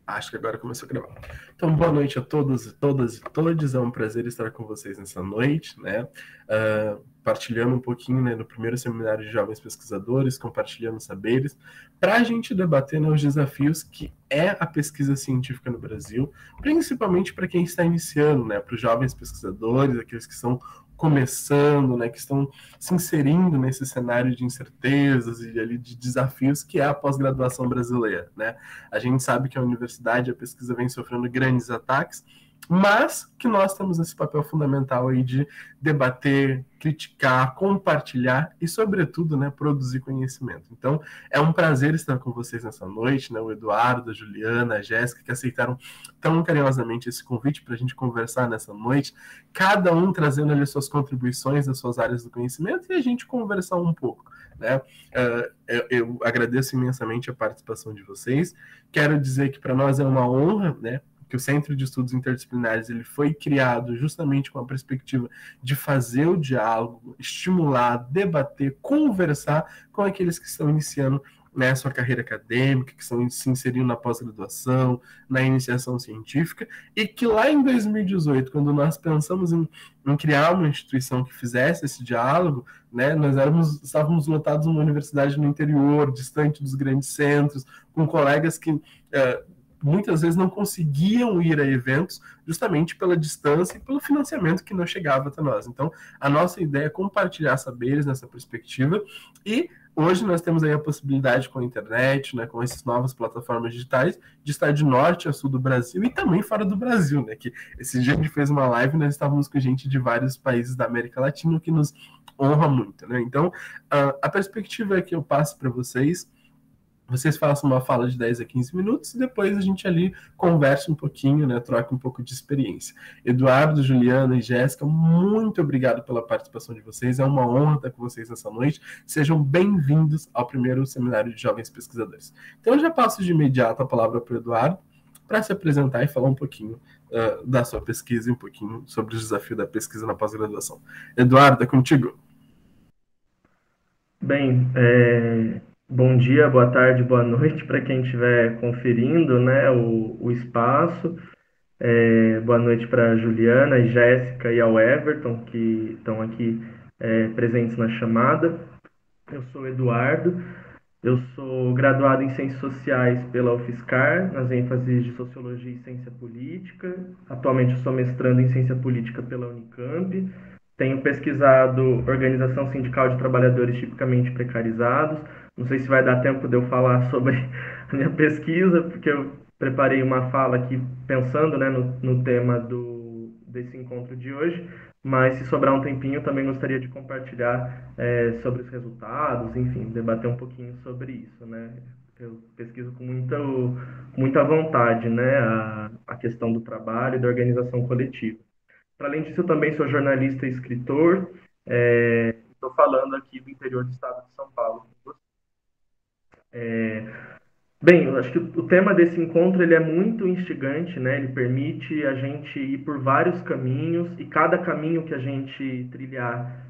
Acho que agora começou a gravar. Então, boa noite a todos, todas e todos. É um prazer estar com vocês nessa noite, né? Partilhando um pouquinho, né, no primeiro seminário de jovens pesquisadores, compartilhando saberes, para a gente debater, né, os desafios que é a pesquisa científica no Brasil, principalmente para quem está iniciando, né, para os jovens pesquisadores, aqueles que estão começando, né, que estão se inserindo nesse cenário de incertezas e ali de desafios que é a pós-graduação brasileira, né? A gente sabe que a universidade, a pesquisa vem sofrendo grandes ataques, mas que nós temos esse papel fundamental aí de debater, criticar, compartilhar e, sobretudo, né, produzir conhecimento. Então, é um prazer estar com vocês nessa noite, né, o Eduardo, a Juliana, a Jéssica, que aceitaram tão carinhosamente esse convite para a gente conversar nessa noite, cada um trazendo ali suas contribuições das suas áreas do conhecimento e a gente conversar um pouco, né? Eu agradeço imensamente a participação de vocês. Quero dizer que para nós é uma honra, né, que o Centro de Estudos Interdisciplinares ele foi criado justamente com a perspectiva de fazer o diálogo, estimular, debater, conversar com aqueles que estão iniciando, né, sua carreira acadêmica, que estão se inserindo na pós-graduação, na iniciação científica, e que lá em 2018, quando nós pensamos em criar uma instituição que fizesse esse diálogo, né, estávamos lotados numa universidade no interior, distante dos grandes centros, com colegas que muitas vezes não conseguiam ir a eventos justamente pela distância e pelo financiamento que não chegava até nós. Então, a nossa ideia é compartilhar saberes nessa perspectiva e hoje nós temos aí a possibilidade com a internet, né, com essas novas plataformas digitais, de estar de norte a sul do Brasil e também fora do Brasil, né, que esse dia a gente fez uma live e nós estávamos com gente de vários países da América Latina, o que nos honra muito, né? Então, a perspectiva é que eu passo para vocês façam uma fala de 10 a 15 minutos e depois a gente ali conversa um pouquinho, né, troca um pouco de experiência. Eduardo, Juliana e Jéssica, muito obrigado pela participação de vocês. É uma honra estar com vocês nessa noite. Sejam bem-vindos ao primeiro seminário de jovens pesquisadores. Então eu já passo de imediato a palavra para o Eduardo para se apresentar e falar um pouquinho da sua pesquisa e um pouquinho sobre os desafios da pesquisa na pós-graduação. Eduardo, é contigo. Bem, bom dia, boa tarde, boa noite para quem estiver conferindo, né, o espaço. Boa noite para a Juliana, a Jéssica e ao Everton, que estão aqui presentes na chamada. Eu sou o Eduardo, eu sou graduado em Ciências Sociais pela UFSCar, nas ênfases de Sociologia e Ciência Política. Atualmente eu sou mestrando em Ciência Política pela Unicamp. Tenho pesquisado organização sindical de trabalhadores tipicamente precarizados. Não sei se vai dar tempo de eu falar sobre a minha pesquisa, porque eu preparei uma fala aqui pensando, né, no tema desse encontro de hoje, mas se sobrar um tempinho, também gostaria de compartilhar sobre os resultados, enfim, debater um pouquinho sobre isso, né? Eu pesquiso com muita vontade, né, a questão do trabalho e da organização coletiva. Para além disso, eu também sou jornalista e escritor. Estou falando aqui do interior do estado de São Paulo. Bem, eu acho que o tema desse encontro ele é muito instigante, né? Ele permite a gente ir por vários caminhos e cada caminho que a gente trilhar,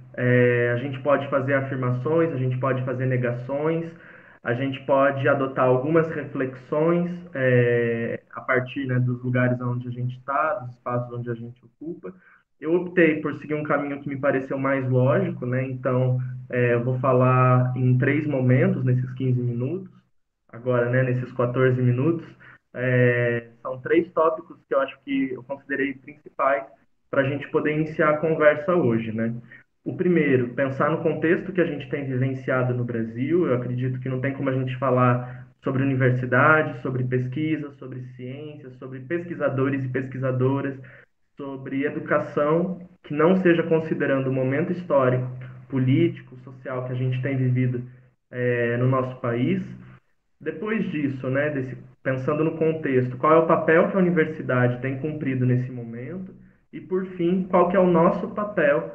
a gente pode fazer afirmações, a gente pode fazer negações, a gente pode adotar algumas reflexões a partir, né, dos lugares onde a gente está, dos espaços onde a gente ocupa. Eu optei por seguir um caminho que me pareceu mais lógico, né? Então, eu vou falar em três momentos nesses 15 minutos agora, né, nesses 14 minutos. São três tópicos que eu acho que eu considerei principais para a gente poder iniciar a conversa hoje, né? O primeiro, pensar no contexto que a gente tem vivenciado no Brasil. Eu acredito que não tem como a gente falar sobre universidade, sobre pesquisa, sobre ciência, sobre pesquisadores e pesquisadoras, sobre educação, que não seja considerando o momento histórico, político, social que a gente tem vivido no nosso país. Depois disso, né, pensando no contexto, qual é o papel que a universidade tem cumprido nesse momento? E, por fim, qual que é o nosso papel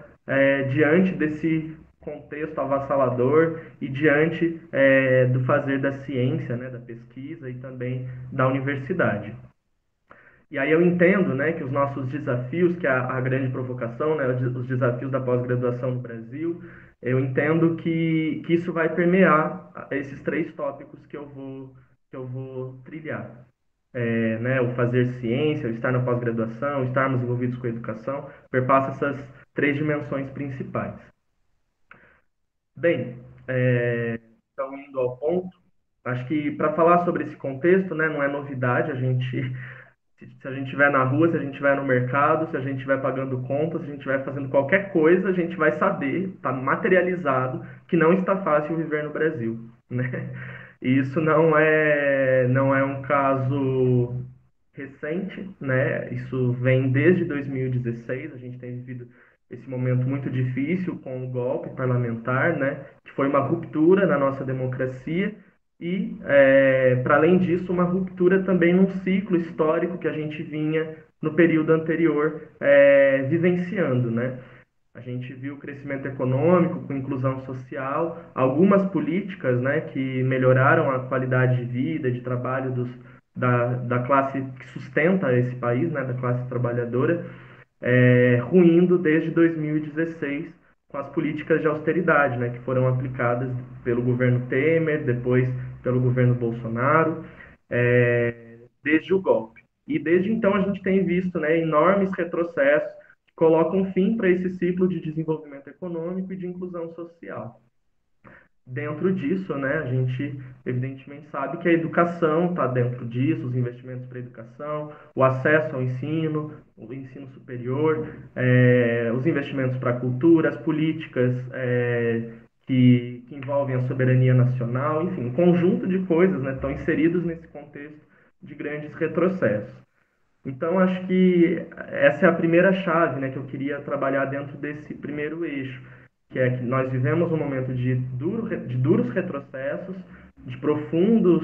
diante desse contexto avassalador e diante do fazer da ciência, né, da pesquisa e também da universidade. E aí eu entendo, né, que os nossos desafios, que é a grande provocação, né, os desafios da pós-graduação no Brasil, eu entendo que isso vai permear esses três tópicos que eu vou trilhar. né, o fazer ciência, o estar na pós-graduação, estarmos envolvidos com a educação, perpassa essas três dimensões principais. Bem, então indo ao ponto, acho que para falar sobre esse contexto, né, não é novidade, se a gente estiver na rua, se a gente estiver no mercado, se a gente estiver pagando contas, se a gente estiver fazendo qualquer coisa, a gente vai saber, está materializado, que não está fácil viver no Brasil, né? E isso não é um caso recente, né? Isso vem desde 2016, a gente tem vivido esse momento muito difícil com o golpe parlamentar, né? Que foi uma ruptura na nossa democracia e, para além disso, uma ruptura também num ciclo histórico que a gente vinha no período anterior vivenciando, né? A gente viu o crescimento econômico com inclusão social, algumas políticas, né, que melhoraram a qualidade de vida, de trabalho da classe que sustenta esse país, né, da classe trabalhadora, ruindo desde 2016 com as políticas de austeridade, né, que foram aplicadas pelo governo Temer, depois pelo governo Bolsonaro, desde o golpe. E desde então a gente tem visto, né, enormes retrocessos que colocam fim para esse ciclo de desenvolvimento econômico e de inclusão social. Dentro disso, né, a gente evidentemente sabe que a educação está dentro disso, os investimentos para a educação, o acesso ao ensino, o ensino superior, os investimentos para a cultura, as políticas que envolvem a soberania nacional, enfim, um conjunto de coisas, né, estão inseridos nesse contexto de grandes retrocessos. Então, acho que essa é a primeira chave, né, que eu queria trabalhar dentro desse primeiro eixo, que é que nós vivemos um momento de duros retrocessos, de profundos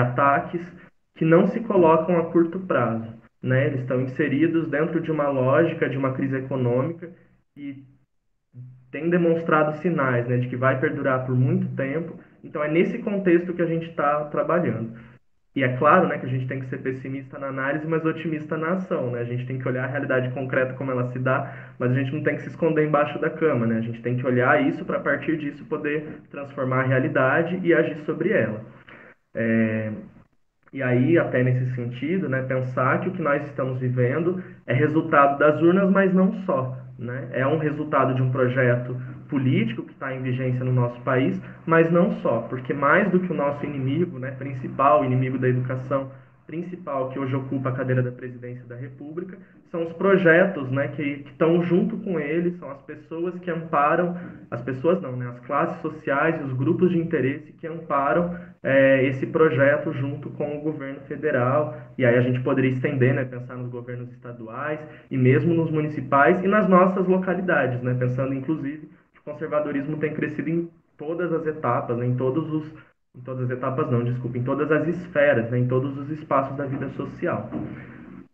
ataques que não se colocam a curto prazo, né? Eles estão inseridos dentro de uma lógica de uma crise econômica e tem demonstrado sinais, né, de que vai perdurar por muito tempo. Então, é nesse contexto que a gente está trabalhando. E é claro, né, que a gente tem que ser pessimista na análise, mas otimista na ação, né? A gente tem que olhar a realidade concreta como ela se dá, mas a gente não tem que se esconder embaixo da cama, né? A gente tem que olhar isso para a partir disso poder transformar a realidade e agir sobre ela. E aí, até nesse sentido, né, pensar que o que nós estamos vivendo é resultado das urnas, mas não só, né? É um resultado de um projeto político que está em vigência no nosso país, mas não só, porque mais do que o nosso inimigo, né, principal, inimigo da educação principal que hoje ocupa a cadeira da presidência da República, são os projetos, né, que estão junto com ele, são as pessoas que amparam, as pessoas não, né, as classes sociais e os grupos de interesse que amparam esse projeto junto com o governo federal, e aí a gente poderia estender, né, pensar nos governos estaduais e mesmo nos municipais e nas nossas localidades, né, pensando inclusive que o conservadorismo tem crescido em todas as etapas, né, em todas as etapas não, desculpa, em todas as esferas, né, em todos os espaços da vida social.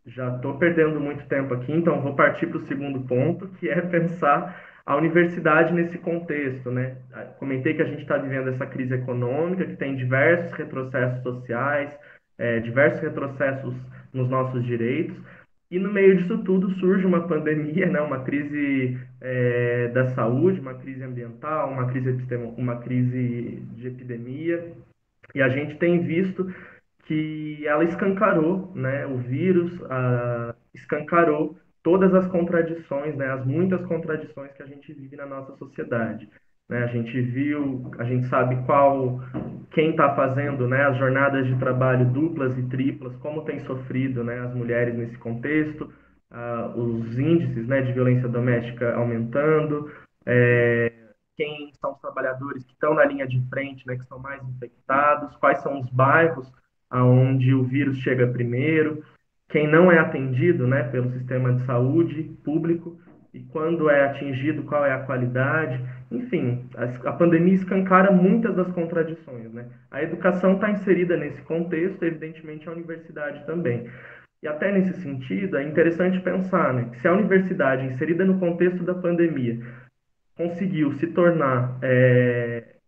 Já estou perdendo muito tempo aqui, então vou partir para o segundo ponto, que é pensar a universidade nesse contexto, né? Comentei que a gente está vivendo essa crise econômica, que tem diversos retrocessos sociais, diversos retrocessos nos nossos direitos, e no meio disso tudo surge uma pandemia, né? Uma crise da saúde, uma crise ambiental, uma crise de epidemia, e a gente tem visto que ela escancarou, né, o vírus escancarou todas as contradições, né, as muitas contradições que a gente vive na nossa sociedade. Né? A gente viu, a gente sabe quem está fazendo, né, as jornadas de trabalho duplas e triplas, como tem sofrido, né, as mulheres nesse contexto, os índices, né, de violência doméstica aumentando, quem são os trabalhadores que estão na linha de frente, né, que são mais infectados, quais são os bairros aonde o vírus chega primeiro, quem não é atendido, né, pelo sistema de saúde público e quando é atingido, qual é a qualidade. Enfim, a pandemia escancara muitas das contradições, né? A educação está inserida nesse contexto, evidentemente a universidade também. E até nesse sentido, é interessante pensar, né, que se a universidade, inserida no contexto da pandemia, conseguiu se tornar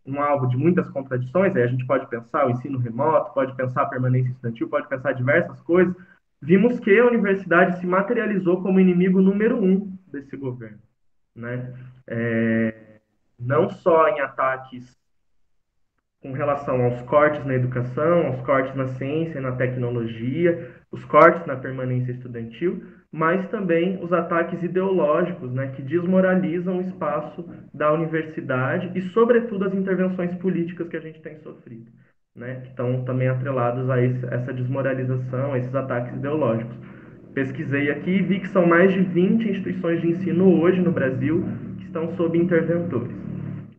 um alvo de muitas contradições, aí a gente pode pensar o ensino remoto, pode pensar a permanência estudantil, pode pensar diversas coisas, vimos que a universidade se materializou como inimigo número um desse governo, né? Não só em ataques com relação aos cortes na educação, aos cortes na ciência e na tecnologia, os cortes na permanência estudantil, mas também os ataques ideológicos, né, que desmoralizam o espaço da universidade e, sobretudo, as intervenções políticas que a gente tem sofrido, né, que estão também atrelados a essa desmoralização, a esses ataques ideológicos. Pesquisei aqui e vi que são mais de 20 instituições de ensino hoje no Brasil que estão sob interventores.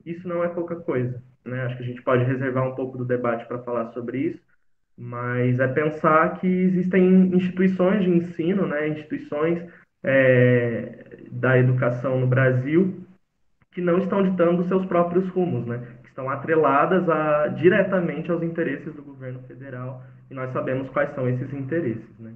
Isso não é pouca coisa, né? Acho que a gente pode reservar um pouco do debate para falar sobre isso, mas é pensar que existem instituições de ensino, né? Instituições da educação no Brasil que não estão ditando seus próprios rumos, né? Que estão atreladas diretamente aos interesses do governo federal, e nós sabemos quais são esses interesses, né?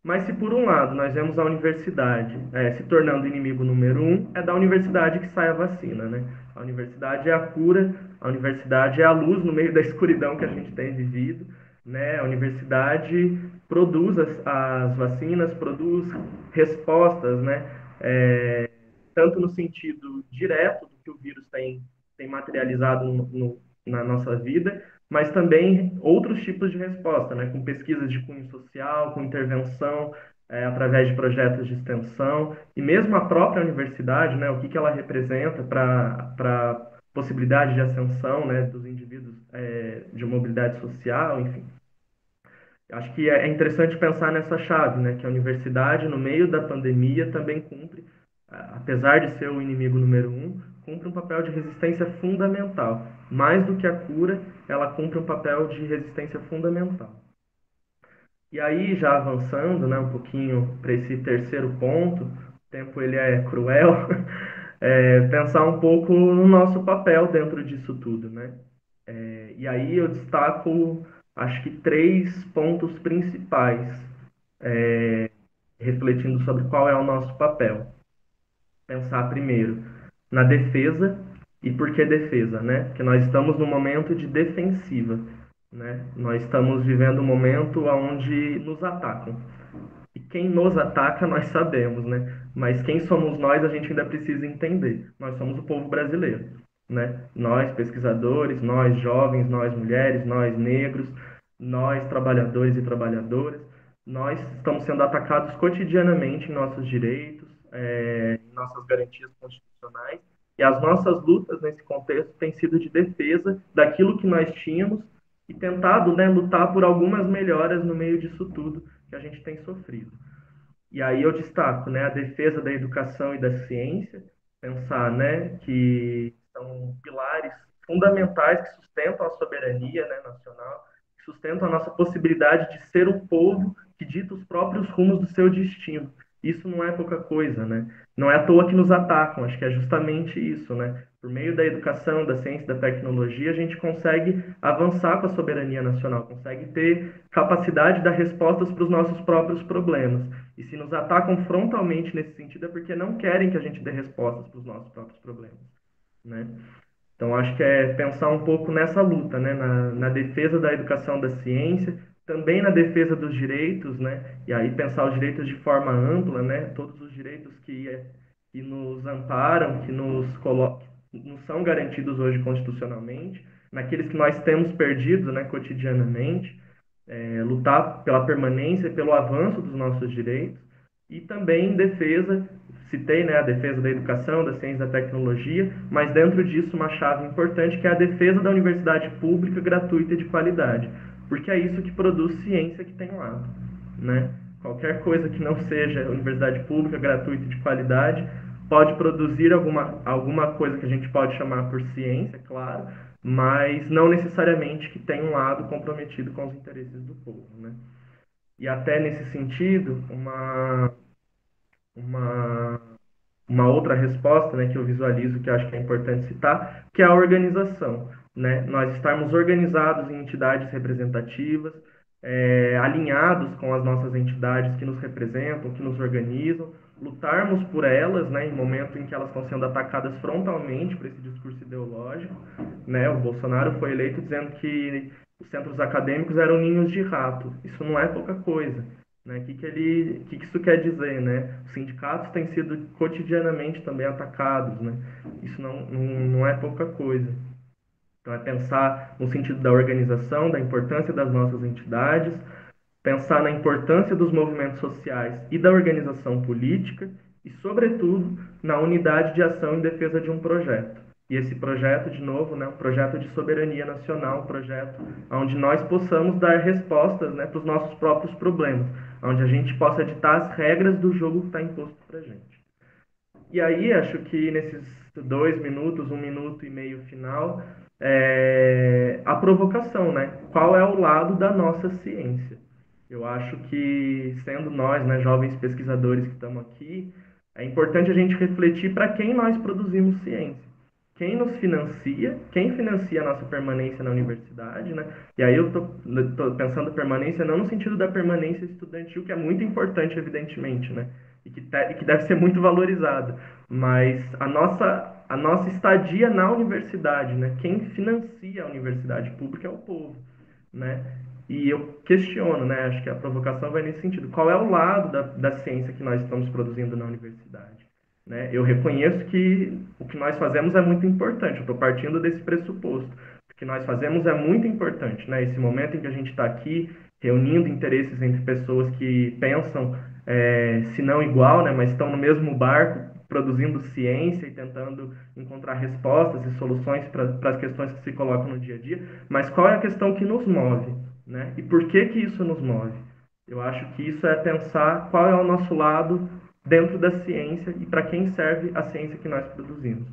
Mas se por um lado nós vemos a universidade se tornando inimigo número um, é da universidade que sai a vacina, né? A universidade é a cura, a universidade é a luz no meio da escuridão que a gente tem vivido, né? A universidade produz as vacinas, produz respostas, né? Tanto no sentido direto do que o vírus tem materializado na nossa vida, mas também outros tipos de resposta, né, com pesquisas de cunho social, com intervenção através de projetos de extensão, e mesmo a própria universidade, né, o que ela representa para possibilidade de ascensão, né, dos indivíduos de mobilidade social, enfim. Acho que é interessante pensar nessa chave, né, que a universidade, no meio da pandemia, também cumpre, apesar de ser o inimigo número um, cumpre um papel de resistência fundamental. Mais do que a cura, ela cumpre um papel de resistência fundamental. E aí, já avançando, né, um pouquinho para esse terceiro ponto, o tempo ele é cruel, pensar um pouco no nosso papel dentro disso tudo, né? E aí eu destaco, acho que três pontos principais, refletindo sobre qual é o nosso papel. Pensar primeiro na defesa. E por que defesa, né? Porque nós estamos num momento de defensiva, né? Nós estamos vivendo um momento onde nos atacam. E quem nos ataca, nós sabemos, né? Mas quem somos nós, a gente ainda precisa entender. Nós somos o povo brasileiro, né? Nós, pesquisadores, nós, jovens, nós, mulheres, nós, negros, nós, trabalhadores e trabalhadoras, nós estamos sendo atacados cotidianamente em nossos direitos, em nossas garantias constitucionais, e as nossas lutas nesse contexto têm sido de defesa daquilo que nós tínhamos e tentado, né, lutar por algumas melhoras no meio disso tudo que a gente tem sofrido. E aí eu destaco, né, a defesa da educação e da ciência, pensar, né, que são pilares fundamentais que sustentam a soberania, né, nacional, que sustentam a nossa possibilidade de ser o povo que dita os próprios rumos do seu destino. Isso não é pouca coisa, né? Não é à toa que nos atacam, acho que é justamente isso, né? Por meio da educação, da ciência e da tecnologia, a gente consegue avançar com a soberania nacional, consegue ter capacidade de dar respostas para os nossos próprios problemas. E se nos atacam frontalmente nesse sentido é porque não querem que a gente dê respostas para os nossos próprios problemas, né? Então, acho que é pensar um pouco nessa luta, né? Na defesa da educação, da ciência, também na defesa dos direitos, né? E aí pensar os direitos de forma ampla, né? Todos os direitos que nos amparam, que nos são garantidos hoje constitucionalmente, naqueles que nós temos perdido, né, cotidianamente, lutar pela permanência e pelo avanço dos nossos direitos, e também defesa, citei, né, a defesa da educação, da ciência e da tecnologia, mas dentro disso uma chave importante que é a defesa da universidade pública, gratuita e de qualidade, porque é isso que produz ciência que tem lado, né? Qualquer coisa que não seja universidade pública, gratuita e de qualidade pode produzir alguma coisa que a gente pode chamar por ciência, claro, mas não necessariamente que tenha um lado comprometido com os interesses do povo, né? E até nesse sentido, uma, uma outra resposta, né, que eu visualizo, que eu acho que é importante citar, que é a organização, né? Nós estarmos organizados em entidades representativas, alinhados com as nossas entidades que nos representam, que nos organizam, lutarmos por elas, né, em momento em que elas estão sendo atacadas frontalmente por esse discurso ideológico, né? O Bolsonaro foi eleito dizendo que os centros acadêmicos eram ninhos de rato. Isso não é pouca coisa, né? Que isso quer dizer, né? Os sindicatos têm sido cotidianamente também atacados, né? Isso não é pouca coisa. Então, é pensar no sentido da organização, da importância das nossas entidades, pensar na importância dos movimentos sociais e da organização política e, sobretudo, na unidade de ação em defesa de um projeto. E esse projeto, de novo, né, um projeto de soberania nacional, um projeto onde nós possamos dar respostas, né, para os nossos próprios problemas, onde a gente possa ditar as regras do jogo que está imposto para a gente. E aí, acho que nesses 2 minutos, 1 minuto e meio final, a provocação, né? Qual é o lado da nossa ciência? Eu acho que, sendo nós, né, jovens pesquisadores que estamos aqui, é importante a gente refletir para quem nós produzimos ciência. Quem nos financia, quem financia a nossa permanência na universidade, né? E aí eu tô pensando permanência não no sentido da permanência estudantil, que é muito importante, evidentemente, né? E que deve ser muito valorizada, mas a nossa estadia na universidade, né? Quem financia a universidade pública é o povo, né? E eu questiono, né? Acho que a provocação vai nesse sentido. Qual é o lado da ciência que nós estamos produzindo na universidade? Né? Eu reconheço que o que nós fazemos é muito importante, eu estou partindo desse pressuposto. O que nós fazemos é muito importante, né? Esse momento em que a gente está aqui, reunindo interesses entre pessoas que pensam, se não igual, né? Mas estão no mesmo barco, produzindo ciência e tentando encontrar respostas e soluções para as questões que se colocam no dia a dia. Mas qual é a questão que nos move, né? E por que isso nos move? Eu acho que isso é pensar qual é o nosso lado dentro da ciência e para quem serve a ciência que nós produzimos.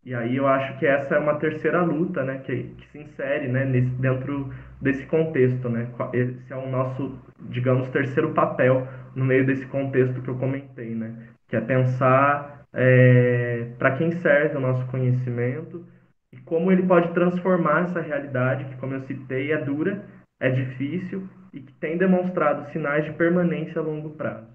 E aí eu acho que essa é uma terceira luta, né, que se insere, né, dentro desse contexto, né? Esse é o nosso, digamos, terceiro papel no meio desse contexto que eu comentei, né? Que é pensar para quem serve o nosso conhecimento e como ele pode transformar essa realidade que, como eu citei, é dura, é difícil e que tem demonstrado sinais de permanência a longo prazo,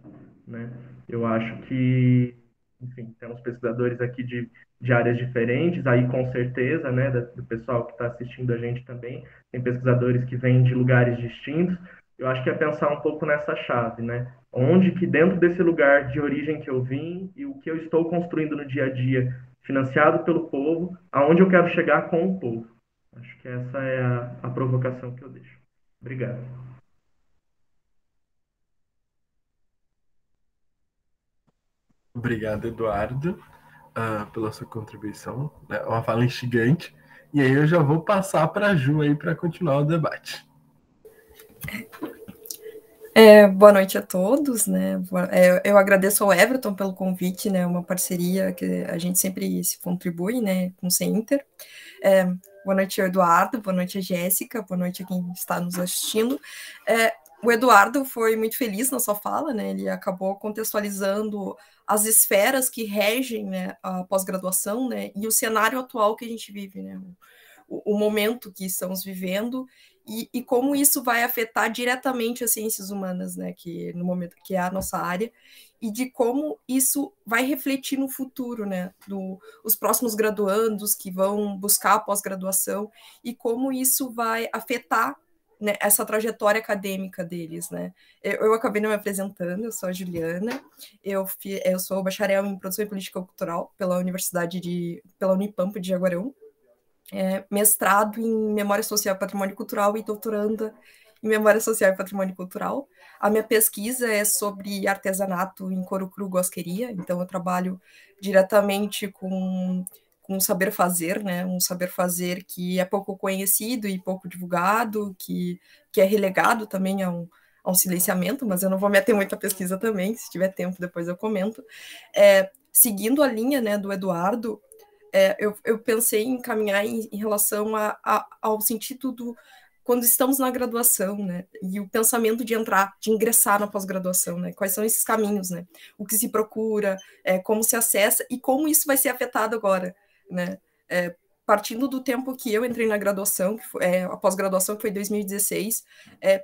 né? Eu acho que, enfim, temos pesquisadores aqui de áreas diferentes, aí com certeza, né, do pessoal que está assistindo a gente também, tem pesquisadores que vêm de lugares distintos. Eu acho que é pensar um pouco nessa chave, né? Onde que dentro desse lugar de origem que eu vim e o que eu estou construindo no dia a dia, financiado pelo povo, aonde eu quero chegar com o povo. Acho que essa é a provocação que eu deixo. Obrigado. Obrigado, Eduardo, pela sua contribuição. É uma fala instigante. E aí eu já vou passar para a Ju aí para continuar o debate. Boa noite a todos, né? Eu agradeço ao Everton pelo convite, né? Uma parceria que a gente sempre se contribui, né? Com o Center. Boa noite ao Eduardo, boa noite a Jéssica, boa noite a quem está nos assistindo. O Eduardo foi muito feliz na sua fala, né? Ele acabou contextualizando as esferas que regem, né, a pós-graduação, né? E o cenário atual que a gente vive, né? O momento que estamos vivendo e como isso vai afetar diretamente as ciências humanas, né, que no momento que é a nossa área, e de como isso vai refletir no futuro, né, os próximos graduandos que vão buscar a pós-graduação e como isso vai afetar, né, essa trajetória acadêmica deles, né. Eu acabei não me apresentando, eu sou a Juliana, eu sou bacharel em Produção e Política Cultural pela Unipamp de Jaguarão, mestrado em Memória Social e Patrimônio Cultural e doutoranda em Memória Social e Patrimônio Cultural. A minha pesquisa é sobre artesanato em couro cru gosqueria, então eu trabalho diretamente com saber fazer, né? Um saber fazer que é pouco conhecido e pouco divulgado, que é relegado também a um silenciamento, mas eu não vou me ater muito à pesquisa também, se tiver tempo depois eu comento. Seguindo a linha, né, do Eduardo, eu pensei em caminhar em relação ao sentido do quando estamos na graduação, né, e o pensamento de ingressar na pós-graduação, né, quais são esses caminhos, né, o que se procura, como se acessa e como isso vai ser afetado agora, né, partindo do tempo que eu entrei na graduação, a pós-graduação que foi em 2016,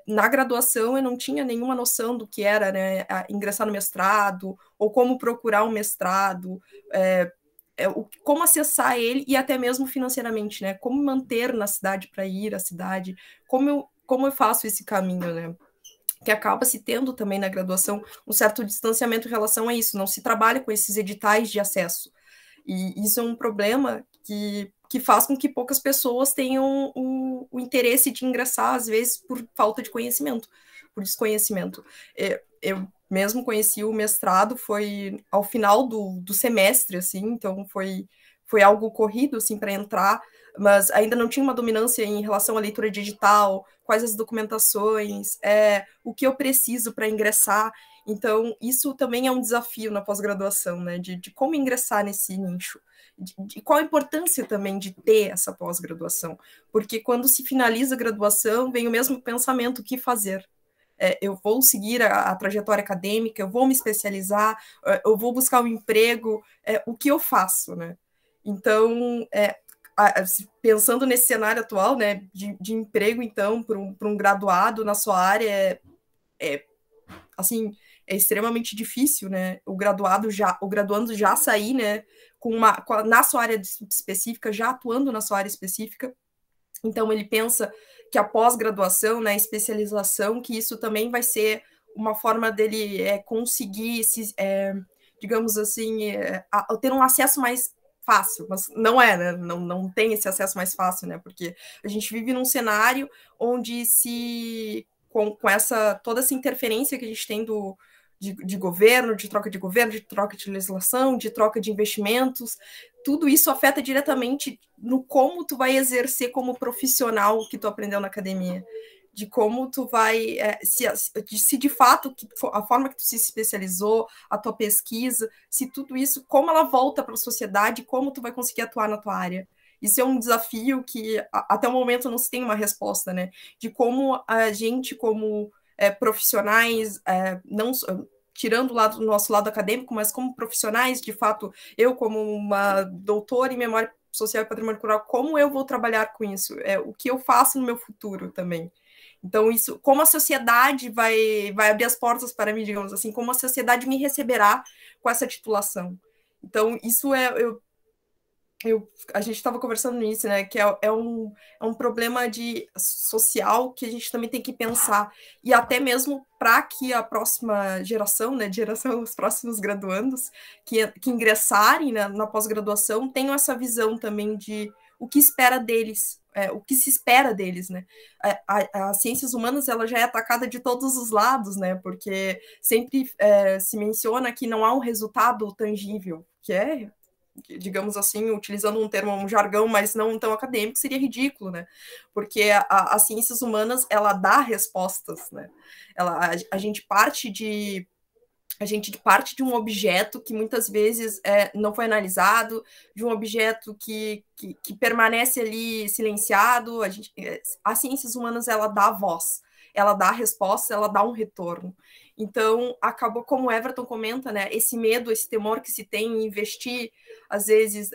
na graduação eu não tinha nenhuma noção do que era, né, ingressar no mestrado, ou como procurar um mestrado, como acessar ele e até mesmo financeiramente, né? Como manter na cidade para ir à cidade, como eu faço esse caminho, né? Que acaba se tendo também na graduação um certo distanciamento em relação a isso, não se trabalha com esses editais de acesso. E isso é um problema que que faz com que poucas pessoas tenham o interesse de ingressar, às vezes, por falta de conhecimento, por desconhecimento. Eu mesmo conheci o mestrado, foi ao final do semestre, assim, então foi algo corrido, assim, para entrar, mas ainda não tinha uma dominância em relação à leitura digital, quais as documentações, o que eu preciso para ingressar. Então, isso também é um desafio na pós-graduação, né, de como ingressar nesse nicho. De qual a importância também de ter essa pós-graduação, porque quando se finaliza a graduação, vem o mesmo pensamento, o que fazer? Eu vou seguir a trajetória acadêmica, eu vou me especializar, eu vou buscar um emprego, o que eu faço, né? Então, pensando nesse cenário atual, né, de emprego, então, para um graduado na sua área, assim, é extremamente difícil, né? O graduando já sair, né, na sua área específica, já atuando na sua área específica. Então, ele pensa que a pós-graduação, né, a especialização, que isso também vai ser uma forma dele conseguir, digamos assim, ter um acesso mais fácil, mas não é, né? Não tem esse acesso mais fácil, né? Porque a gente vive num cenário onde com toda essa interferência que a gente tem de governo, de troca de legislação, de troca de investimentos, tudo isso afeta diretamente no como tu vai exercer como profissional o que tu aprendeu na academia, de como tu vai, se de fato a forma que tu se especializou, a tua pesquisa, se tudo isso, como ela volta para a sociedade, como tu vai conseguir atuar na tua área. Isso é um desafio que até o momento não se tem uma resposta, né? De como a gente, como profissionais, não tirando o nosso lado acadêmico, mas como profissionais, de fato, eu como uma doutora em memória social e patrimônio cultural, como eu vou trabalhar com isso? O que eu faço no meu futuro também. Então, isso, como a sociedade vai abrir as portas para mim, digamos assim, como a sociedade me receberá com essa titulação. Então, isso a gente estava conversando nisso, né? Que é um problema social que a gente também tem que pensar. E até mesmo para que a próxima geração, né? Os próximos graduandos que ingressarem na pós-graduação tenham essa visão também de o que espera deles, o que se espera deles, né? As ciências humanas ela já é atacada de todos os lados, né? Porque sempre se menciona que não há um resultado tangível, que é, digamos assim, utilizando um jargão, mas não tão acadêmico, seria ridículo, né? Porque as ciências humanas, ela dá respostas, né? A gente parte de um objeto que muitas vezes não foi analisado, de um objeto que permanece ali silenciado. As ciências humanas, ela dá voz, ela dá resposta, ela dá um retorno. Então, acabou, como o Everton comenta, né, esse medo, esse temor que se tem em investir, às vezes,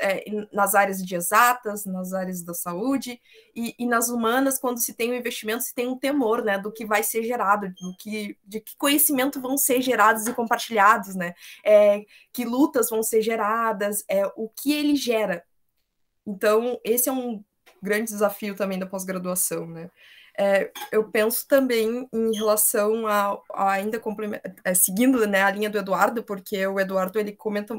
nas áreas de exatas, nas áreas da saúde, e nas humanas, quando se tem um investimento, se tem um temor, né, do que vai ser gerado, de que conhecimento vão ser gerados e compartilhados, né, que lutas vão ser geradas, o que ele gera. Então, esse é um grande desafio também da pós-graduação, né. Eu penso também em relação ainda seguindo, né, a linha do Eduardo, porque o Eduardo ele comenta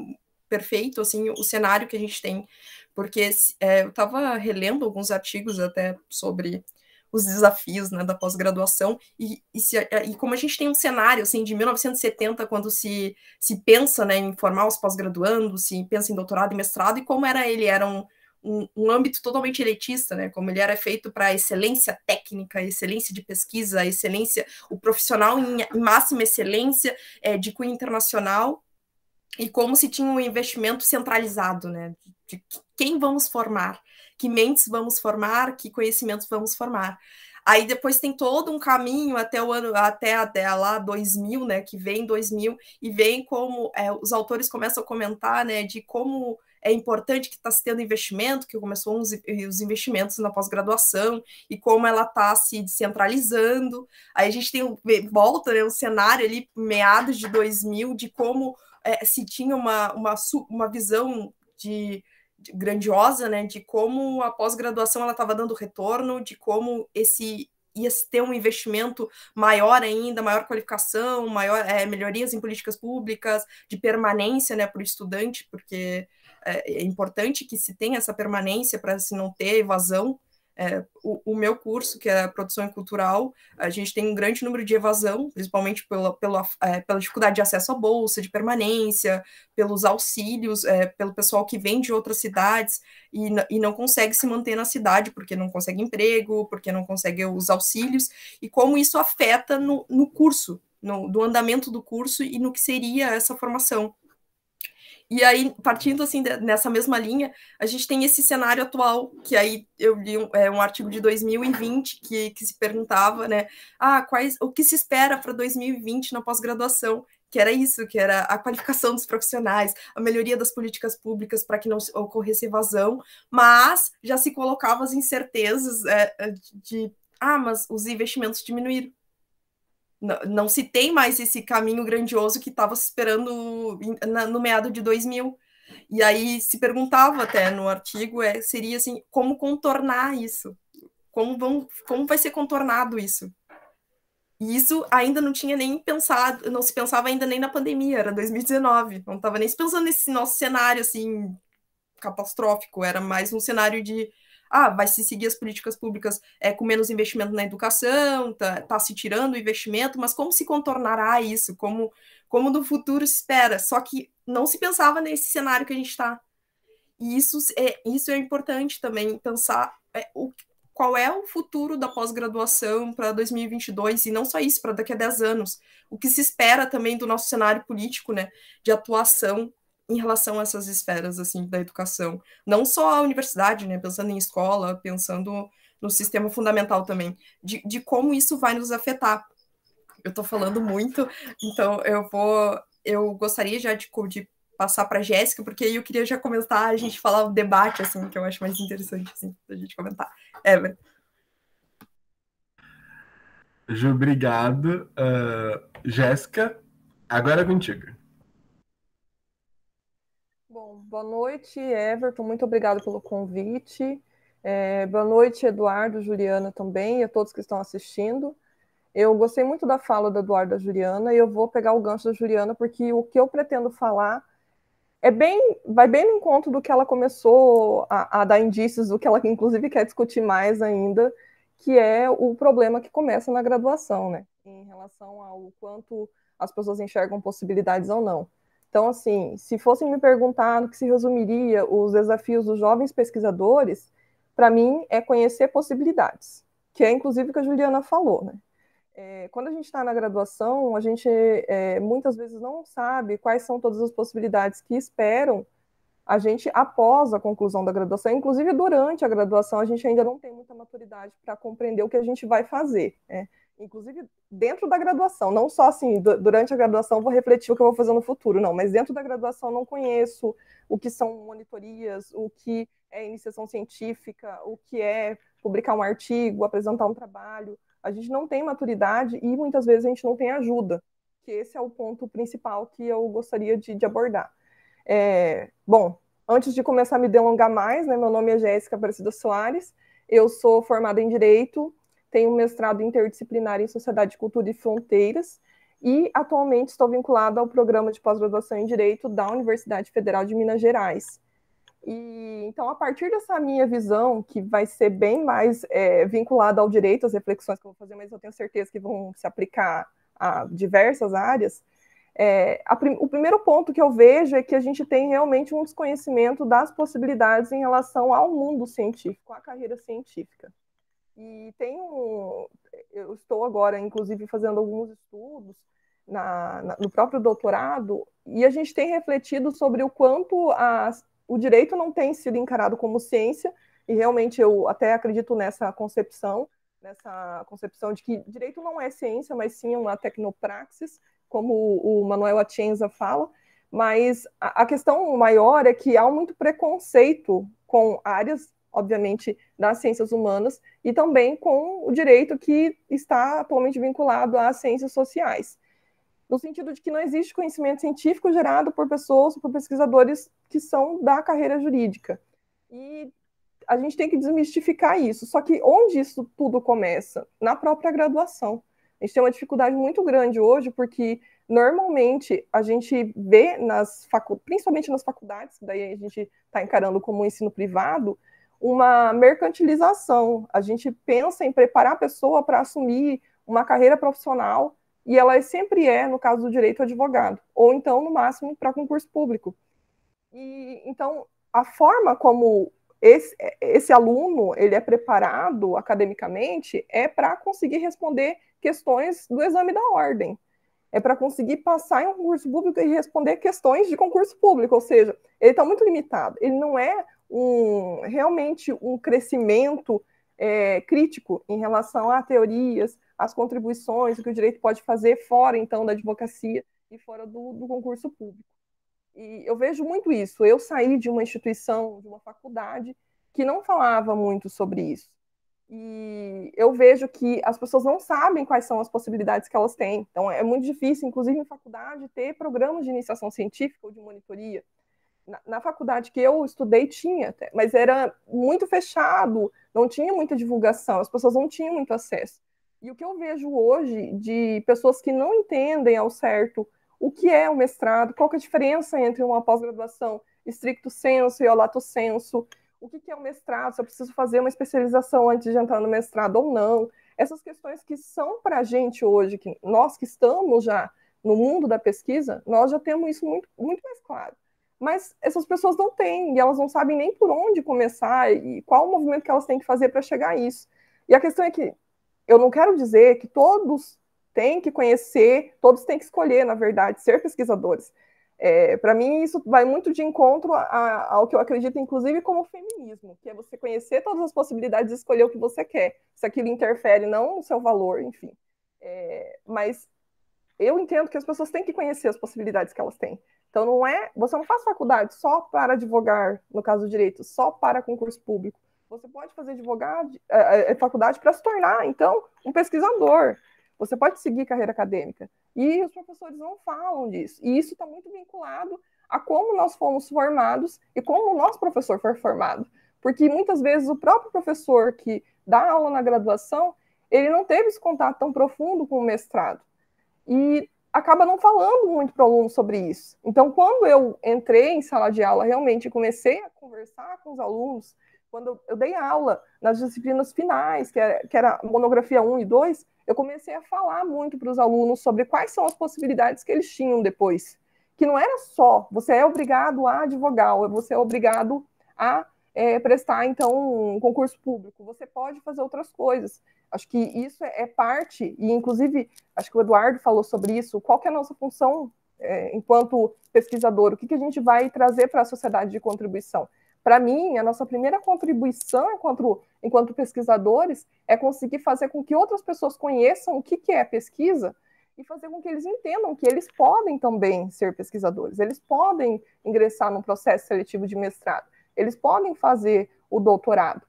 perfeito assim o cenário que a gente tem, porque eu estava relendo alguns artigos até sobre os desafios, né, da pós-graduação e como a gente tem um cenário assim de 1970 quando se pensa, né, em formar os pós-graduandos, se pensa em doutorado e mestrado, e como ele era um âmbito totalmente elitista, né? Como ele era feito para excelência técnica, excelência de pesquisa, excelência, o profissional em máxima excelência, de cunho internacional, e como se tinha um investimento centralizado, né? De quem vamos formar, que mentes vamos formar, que conhecimentos vamos formar. Aí depois tem todo um caminho até lá 2000, né? Que vem 2000 e vem como os autores começam a comentar, né? De como é importante que está se tendo investimento, que começou os investimentos na pós-graduação e como ela está se descentralizando. Aí a gente volta, né, um cenário ali, meados de 2000, de como se tinha uma visão grandiosa, né, de como a pós-graduação ela estava dando retorno, de como ia se ter um investimento maior ainda, maior qualificação, melhorias em políticas públicas, de permanência, né, para o estudante, porque é importante que se tenha essa permanência para se não ter evasão. O meu curso, que é produção cultural, a gente tem um grande número de evasão, principalmente pela dificuldade de acesso à bolsa, de pelos auxílios, pelo pessoal que vem de outras cidades e não consegue se manter na cidade, porque não consegue emprego, porque não consegue os auxílios, e como isso afeta no curso, do andamento do curso e no que seria essa formação. E aí, partindo assim nessa mesma linha, a gente tem esse cenário atual, que aí eu li um artigo de 2020 que se perguntava, né, o que se espera para 2020 na pós-graduação, que era isso, que era a qualificação dos profissionais, a melhoria das políticas públicas para que não ocorresse evasão, mas já se colocava as incertezas mas os investimentos diminuíram. Não se tem mais esse caminho grandioso que estava se esperando no meado de 2000. E aí se perguntava até no artigo, seria assim, como contornar isso? Como vai ser contornado isso? E isso ainda não tinha nem pensado, não se pensava ainda nem na pandemia, era 2019, não estava nem se pensando nesse nosso cenário assim catastrófico, era mais um cenário de vai se seguir as políticas públicas com menos investimento na educação, tá se tirando o investimento, mas como se contornará isso? Como no futuro se espera? Só que não se pensava nesse cenário que a gente está. E isso é importante também, pensar qual é o futuro da pós-graduação para 2022, e não só isso, para daqui a 10 anos. O que se espera também do nosso cenário político, né, de atuação em relação a essas esferas assim da educação, não só a universidade, né, pensando em escola, pensando no sistema fundamental também, de como isso vai nos afetar. Eu estou falando muito, então eu gostaria já de passar para a Jéssica, porque aí eu queria já começar a gente falar o debate, assim, que eu acho mais interessante, assim, da gente comentar. Ever. Ju, obrigado. Jéssica, agora é contigo. Bom, boa noite, Everton, muito obrigado pelo convite. Boa noite, Eduardo, Juliana também, e a todos que estão assistindo. Eu gostei muito da fala do Eduardo e da Juliana, e eu vou pegar o gancho da Juliana, porque o que eu pretendo falar vai bem no encontro do que ela começou a dar indícios, do que ela inclusive quer discutir mais ainda, que é o problema que começa na graduação, né? Em relação ao quanto as pessoas enxergam possibilidades ou não. Então, assim, se fossem me perguntar no que se resumiria os desafios dos jovens pesquisadores, para mim é conhecer possibilidades, que é inclusive o que a Juliana falou, né? Quando a gente está na graduação, a gente muitas vezes não sabe quais são todas as possibilidades que esperam a gente após a conclusão da graduação. Inclusive, durante a graduação, a gente ainda não tem muita maturidade para compreender o que a gente vai fazer, né? Inclusive, dentro da graduação, não só assim, durante a graduação vou refletir o que eu vou fazer no futuro, não, mas dentro da graduação não conheço o que são monitorias, o que é iniciação científica, o que é publicar um artigo, apresentar um trabalho. A gente não tem maturidade e muitas vezes a gente não tem ajuda, que esse é o ponto principal que eu gostaria de abordar. Bom, antes de começar a me delongar mais, né, meu nome é Jéssica Aparecida Soares, eu sou formada em Direito, tenho um mestrado interdisciplinar em Sociedade, Cultura e Fronteiras e atualmente estou vinculada ao programa de pós-graduação em Direito da Universidade Federal de Minas Gerais. E, então, a partir dessa minha visão, que vai ser bem mais vinculada ao direito, as reflexões que eu vou fazer, mas eu tenho certeza que vão se aplicar a diversas áreas, o primeiro ponto que eu vejo é que a gente tem realmente um desconhecimento das possibilidades em relação ao mundo científico, à carreira científica. E eu estou agora, inclusive, fazendo alguns estudos no próprio doutorado, e a gente tem refletido sobre o quanto o direito não tem sido encarado como ciência, e realmente eu até acredito nessa concepção de que direito não é ciência, mas sim uma tecnopraxis, como o Manuel Atienza fala, mas a questão maior é que há muito preconceito com áreas, obviamente, das ciências humanas, e também com o direito que está atualmente vinculado às ciências sociais, no sentido de que não existe conhecimento científico gerado por pessoas, por pesquisadores que são da carreira jurídica. E a gente tem que desmistificar isso. Só que onde isso tudo começa? Na própria graduação. A gente tem uma dificuldade muito grande hoje, porque normalmente a gente vê, principalmente nas faculdades, daí a gente está encarando como um ensino privado, uma mercantilização. A gente pensa em preparar a pessoa para assumir uma carreira profissional, e ela sempre no caso do direito, advogado, ou então, no máximo, para concurso público. E então, a forma como esse aluno ele é preparado academicamente é para conseguir responder questões do exame da ordem, é para conseguir passar em um concurso público e responder questões de concurso público, ou seja, ele está muito limitado, ele não é realmente um crescimento crítico em relação a teorias, as contribuições, o que o direito pode fazer fora, então, da advocacia e fora do concurso público. E eu vejo muito isso. Eu saí de uma instituição, de uma faculdade, que não falava muito sobre isso. E eu vejo que as pessoas não sabem quais são as possibilidades que elas têm. Então, é muito difícil, inclusive em faculdade, ter programas de iniciação científica ou de monitoria. Na faculdade que eu estudei tinha, mas era muito fechado, não tinha muita divulgação, as pessoas não tinham muito acesso. E o que eu vejo hoje de pessoas que não entendem ao certo o que é o mestrado, qual que é a diferença entre uma pós-graduação stricto sensu e lato sensu, o que é o mestrado, se eu preciso fazer uma especialização antes de entrar no mestrado ou não. Essas questões que são para a gente hoje, que nós que estamos já no mundo da pesquisa, nós já temos isso muito, muito mais claro. Mas essas pessoas não têm, e elas não sabem nem por onde começar e qual o movimento que elas têm que fazer para chegar a isso. E a questão é que eu não quero dizer que todos têm que conhecer, todos têm que escolher, na verdade, ser pesquisadores. Para mim, isso vai muito de encontro ao que eu acredito, inclusive, como feminismo, que é você conhecer todas as possibilidades e escolher o que você quer, se aquilo interfere não no seu valor, enfim. Mas eu entendo que as pessoas têm que conhecer as possibilidades que elas têm. Então, você não faz faculdade só para advogar, no caso do direito, só para concurso público. Você pode fazer faculdade para se tornar, então, um pesquisador. Você pode seguir carreira acadêmica. E os professores não falam disso. E isso está muito vinculado a como nós fomos formados e como o nosso professor foi formado. Porque muitas vezes o próprio professor que dá aula na graduação, ele não teve esse contato tão profundo com o mestrado. E acaba não falando muito para o aluno sobre isso. Então, quando eu entrei em sala de aula, realmente comecei a conversar com os alunos, quando eu dei aula nas disciplinas finais, que era monografia 1 e 2, eu comecei a falar muito para os alunos sobre quais são as possibilidades que eles tinham depois. Que não era só, você é obrigado a advogar, você é obrigado a prestar, então, um concurso público. Você pode fazer outras coisas. Acho que isso é parte, e inclusive, acho que o Eduardo falou sobre isso, qual que é a nossa função enquanto pesquisador, o que a gente vai trazer para a sociedade de contribuição. Para mim, a nossa primeira contribuição enquanto pesquisadores é conseguir fazer com que outras pessoas conheçam o que é pesquisa e fazer com que eles entendam que eles podem também ser pesquisadores, eles podem ingressar num processo seletivo de mestrado, eles podem fazer o doutorado.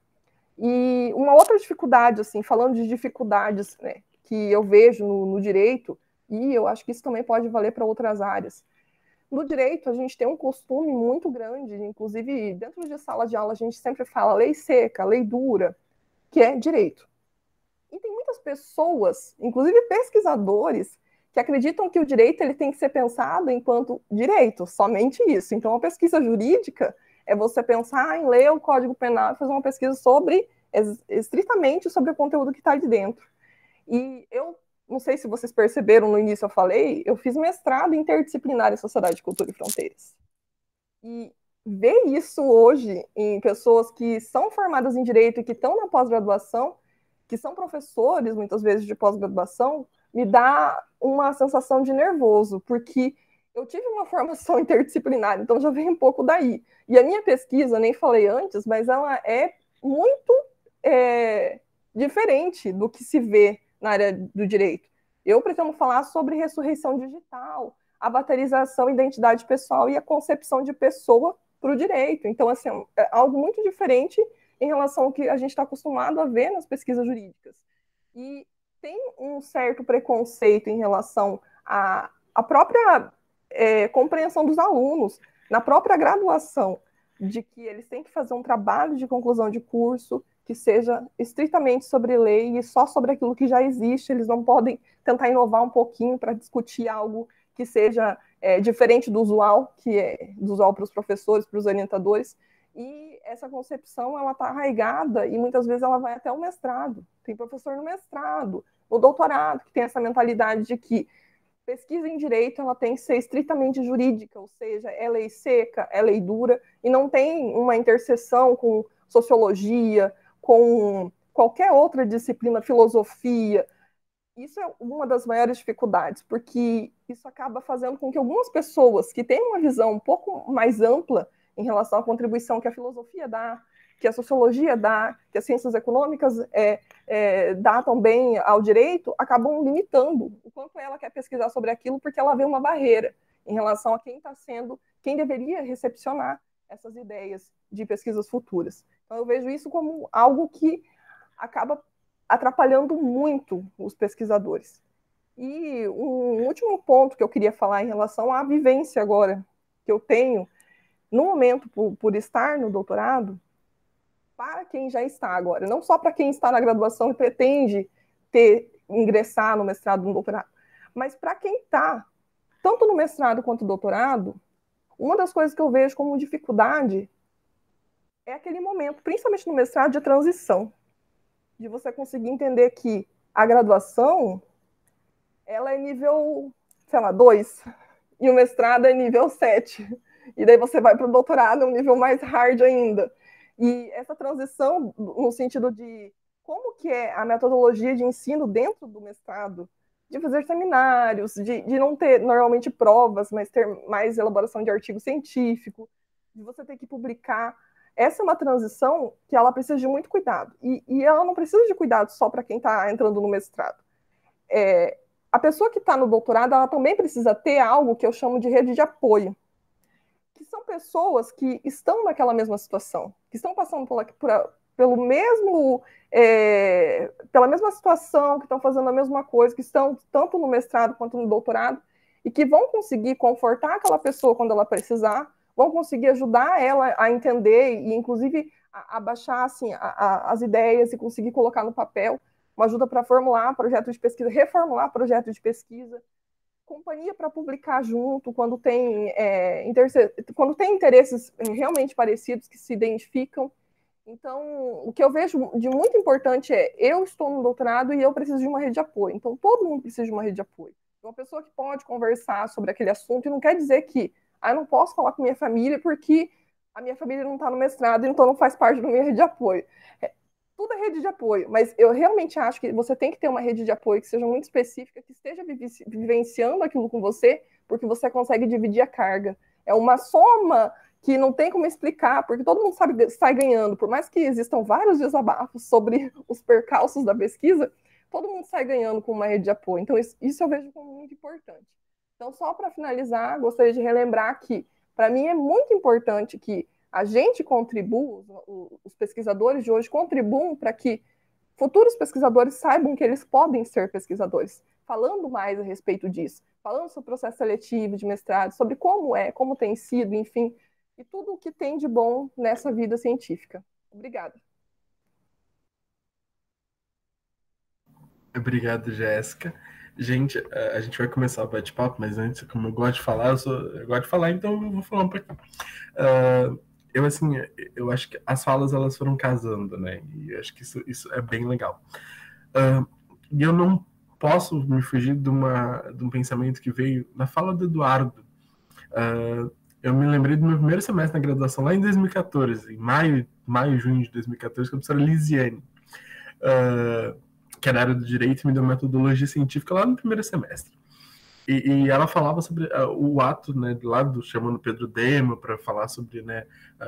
E uma outra dificuldade, assim, falando de dificuldades, né, que eu vejo no direito, e eu acho que isso também pode valer para outras áreas. No direito, a gente tem um costume muito grande, inclusive dentro de sala de aula a gente sempre fala lei seca, lei dura, que é direito. E tem muitas pessoas, inclusive pesquisadores, que acreditam que o direito ele tem que ser pensado enquanto direito, somente isso. Então, a pesquisa jurídica é você pensar em ler o Código Penal e fazer uma pesquisa estritamente sobre o conteúdo que está ali dentro. E eu não sei se vocês perceberam, no início eu falei, eu fiz mestrado interdisciplinar em Sociedade, Cultura e Fronteiras. E ver isso hoje em pessoas que são formadas em Direito e que estão na pós-graduação, que são professores, muitas vezes, de pós-graduação, me dá uma sensação de nervoso, porque eu tive uma formação interdisciplinar, então já vem um pouco daí. E a minha pesquisa, nem falei antes, mas ela é muito diferente do que se vê na área do direito. Eu pretendo falar sobre ressurreição digital, avatorização, identidade pessoal e a concepção de pessoa para o direito. Então, assim, é algo muito diferente em relação ao que a gente está acostumado a ver nas pesquisas jurídicas. E tem um certo preconceito em relação à própria compreensão dos alunos, na própria graduação, de que eles têm que fazer um trabalho de conclusão de curso, que seja estritamente sobre lei e só sobre aquilo que já existe. Eles não podem tentar inovar um pouquinho para discutir algo que seja diferente do usual, que é do usual para os professores, para os orientadores. E essa concepção, ela está arraigada e muitas vezes ela vai até o mestrado. Tem professor no mestrado, no doutorado, que tem essa mentalidade de que pesquisa em direito ela tem que ser estritamente jurídica, ou seja, é lei seca, é lei dura, e não tem uma interseção com sociologia, com qualquer outra disciplina, filosofia. Isso é uma das maiores dificuldades, porque isso acaba fazendo com que algumas pessoas que têm uma visão um pouco mais ampla em relação à contribuição que a filosofia dá, que a sociologia dá, que as ciências econômicas dá também ao direito, acabam limitando o quanto ela quer pesquisar sobre aquilo, porque ela vê uma barreira em relação a quem deveria recepcionar essas ideias de pesquisas futuras. Então, eu vejo isso como algo que acaba atrapalhando muito os pesquisadores. E um último ponto que eu queria falar em relação à vivência agora que eu tenho, no momento, por estar no doutorado, para quem já está agora, não só para quem está na graduação e pretende ingressar no mestrado, no doutorado, mas para quem está, tanto no mestrado quanto no doutorado, uma das coisas que eu vejo como dificuldade é aquele momento, principalmente no mestrado, de transição, de você conseguir entender que a graduação, ela é nível, sei lá, 2, e o mestrado é nível 7, e daí você vai para o doutorado, é um nível mais hard ainda. E essa transição, no sentido de como que é a metodologia de ensino dentro do mestrado, de fazer seminários, de não ter normalmente provas, mas ter mais elaboração de artigo científico, de você ter que publicar. Essa é uma transição que ela precisa de muito cuidado. E ela não precisa de cuidado só para quem está entrando no mestrado. A pessoa que está no doutorado, ela também precisa ter algo que eu chamo de rede de apoio, que são pessoas que estão naquela mesma situação, que estão passando pela mesma situação, que estão fazendo a mesma coisa, que estão tanto no mestrado quanto no doutorado, e que vão conseguir confortar aquela pessoa quando ela precisar, vão conseguir ajudar ela a entender e, inclusive, a baixar assim, as ideias e conseguir colocar no papel, uma ajuda para formular projeto de pesquisa, reformular projeto de pesquisa, companhia para publicar junto, quando tem interesses realmente parecidos que se identificam. Então, o que eu vejo de muito importante é, eu estou no doutorado e eu preciso de uma rede de apoio. Então, todo mundo precisa de uma rede de apoio. Uma pessoa que pode conversar sobre aquele assunto, e não quer dizer que eu não posso falar com minha família porque a minha família não está no mestrado, então não faz parte da minha rede de apoio. Tudo é rede de apoio, mas eu realmente acho que você tem que ter uma rede de apoio que seja muito específica, que esteja vivenciando aquilo com você, porque você consegue dividir a carga. É uma soma que não tem como explicar, porque todo mundo sabe que sai ganhando. Por mais que existam vários desabafos sobre os percalços da pesquisa, todo mundo sai ganhando com uma rede de apoio. Então, isso eu vejo como muito importante. Então, só para finalizar, gostaria de relembrar que, para mim, é muito importante que a gente contribua, os pesquisadores de hoje contribuam para que futuros pesquisadores saibam que eles podem ser pesquisadores, falando mais a respeito disso, falando sobre o processo seletivo de mestrado, sobre como tem sido, enfim, e tudo o que tem de bom nessa vida científica. Obrigada. Obrigado, Jéssica. Gente, a gente vai começar o bate-papo, mas antes, como eu gosto de falar, eu gosto de falar, então eu vou falar um pouquinho. Eu acho que as falas, elas foram casando, né? E eu acho que isso é bem legal. E eu não posso me fugir de um pensamento que veio na fala do Eduardo. Eu me lembrei do meu primeiro semestre na graduação, lá em 2014, em maio, junho de 2014, com a professora Lisiane, que era da área do direito e me deu metodologia científica lá no primeiro semestre. E ela falava sobre o ato, né, do lado, chamando Pedro Demo para falar sobre, né,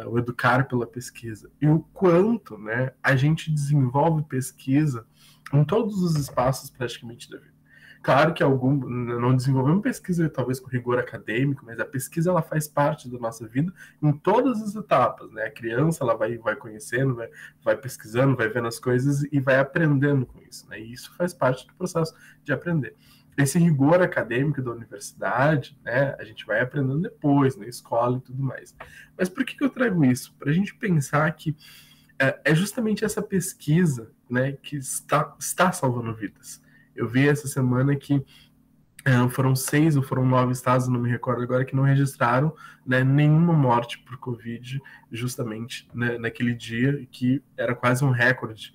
o educar pela pesquisa. E o quanto, né, a gente desenvolve pesquisa em todos os espaços praticamente da vida. Claro que não desenvolvemos pesquisa talvez com rigor acadêmico, mas a pesquisa ela faz parte da nossa vida em todas as etapas, né? A criança ela vai conhecendo, vai pesquisando, vai vendo as coisas e vai aprendendo com isso, né? E isso faz parte do processo de aprender. Esse rigor acadêmico da universidade, né, a gente vai aprendendo depois, na escola e tudo mais. Mas por que eu trago isso? Para a gente pensar que é justamente essa pesquisa, né, que está salvando vidas. Eu vi essa semana que foram 6 ou foram 9 estados, não me recordo agora, que não registraram, né, nenhuma morte por Covid, justamente, né, naquele dia, que era quase um recorde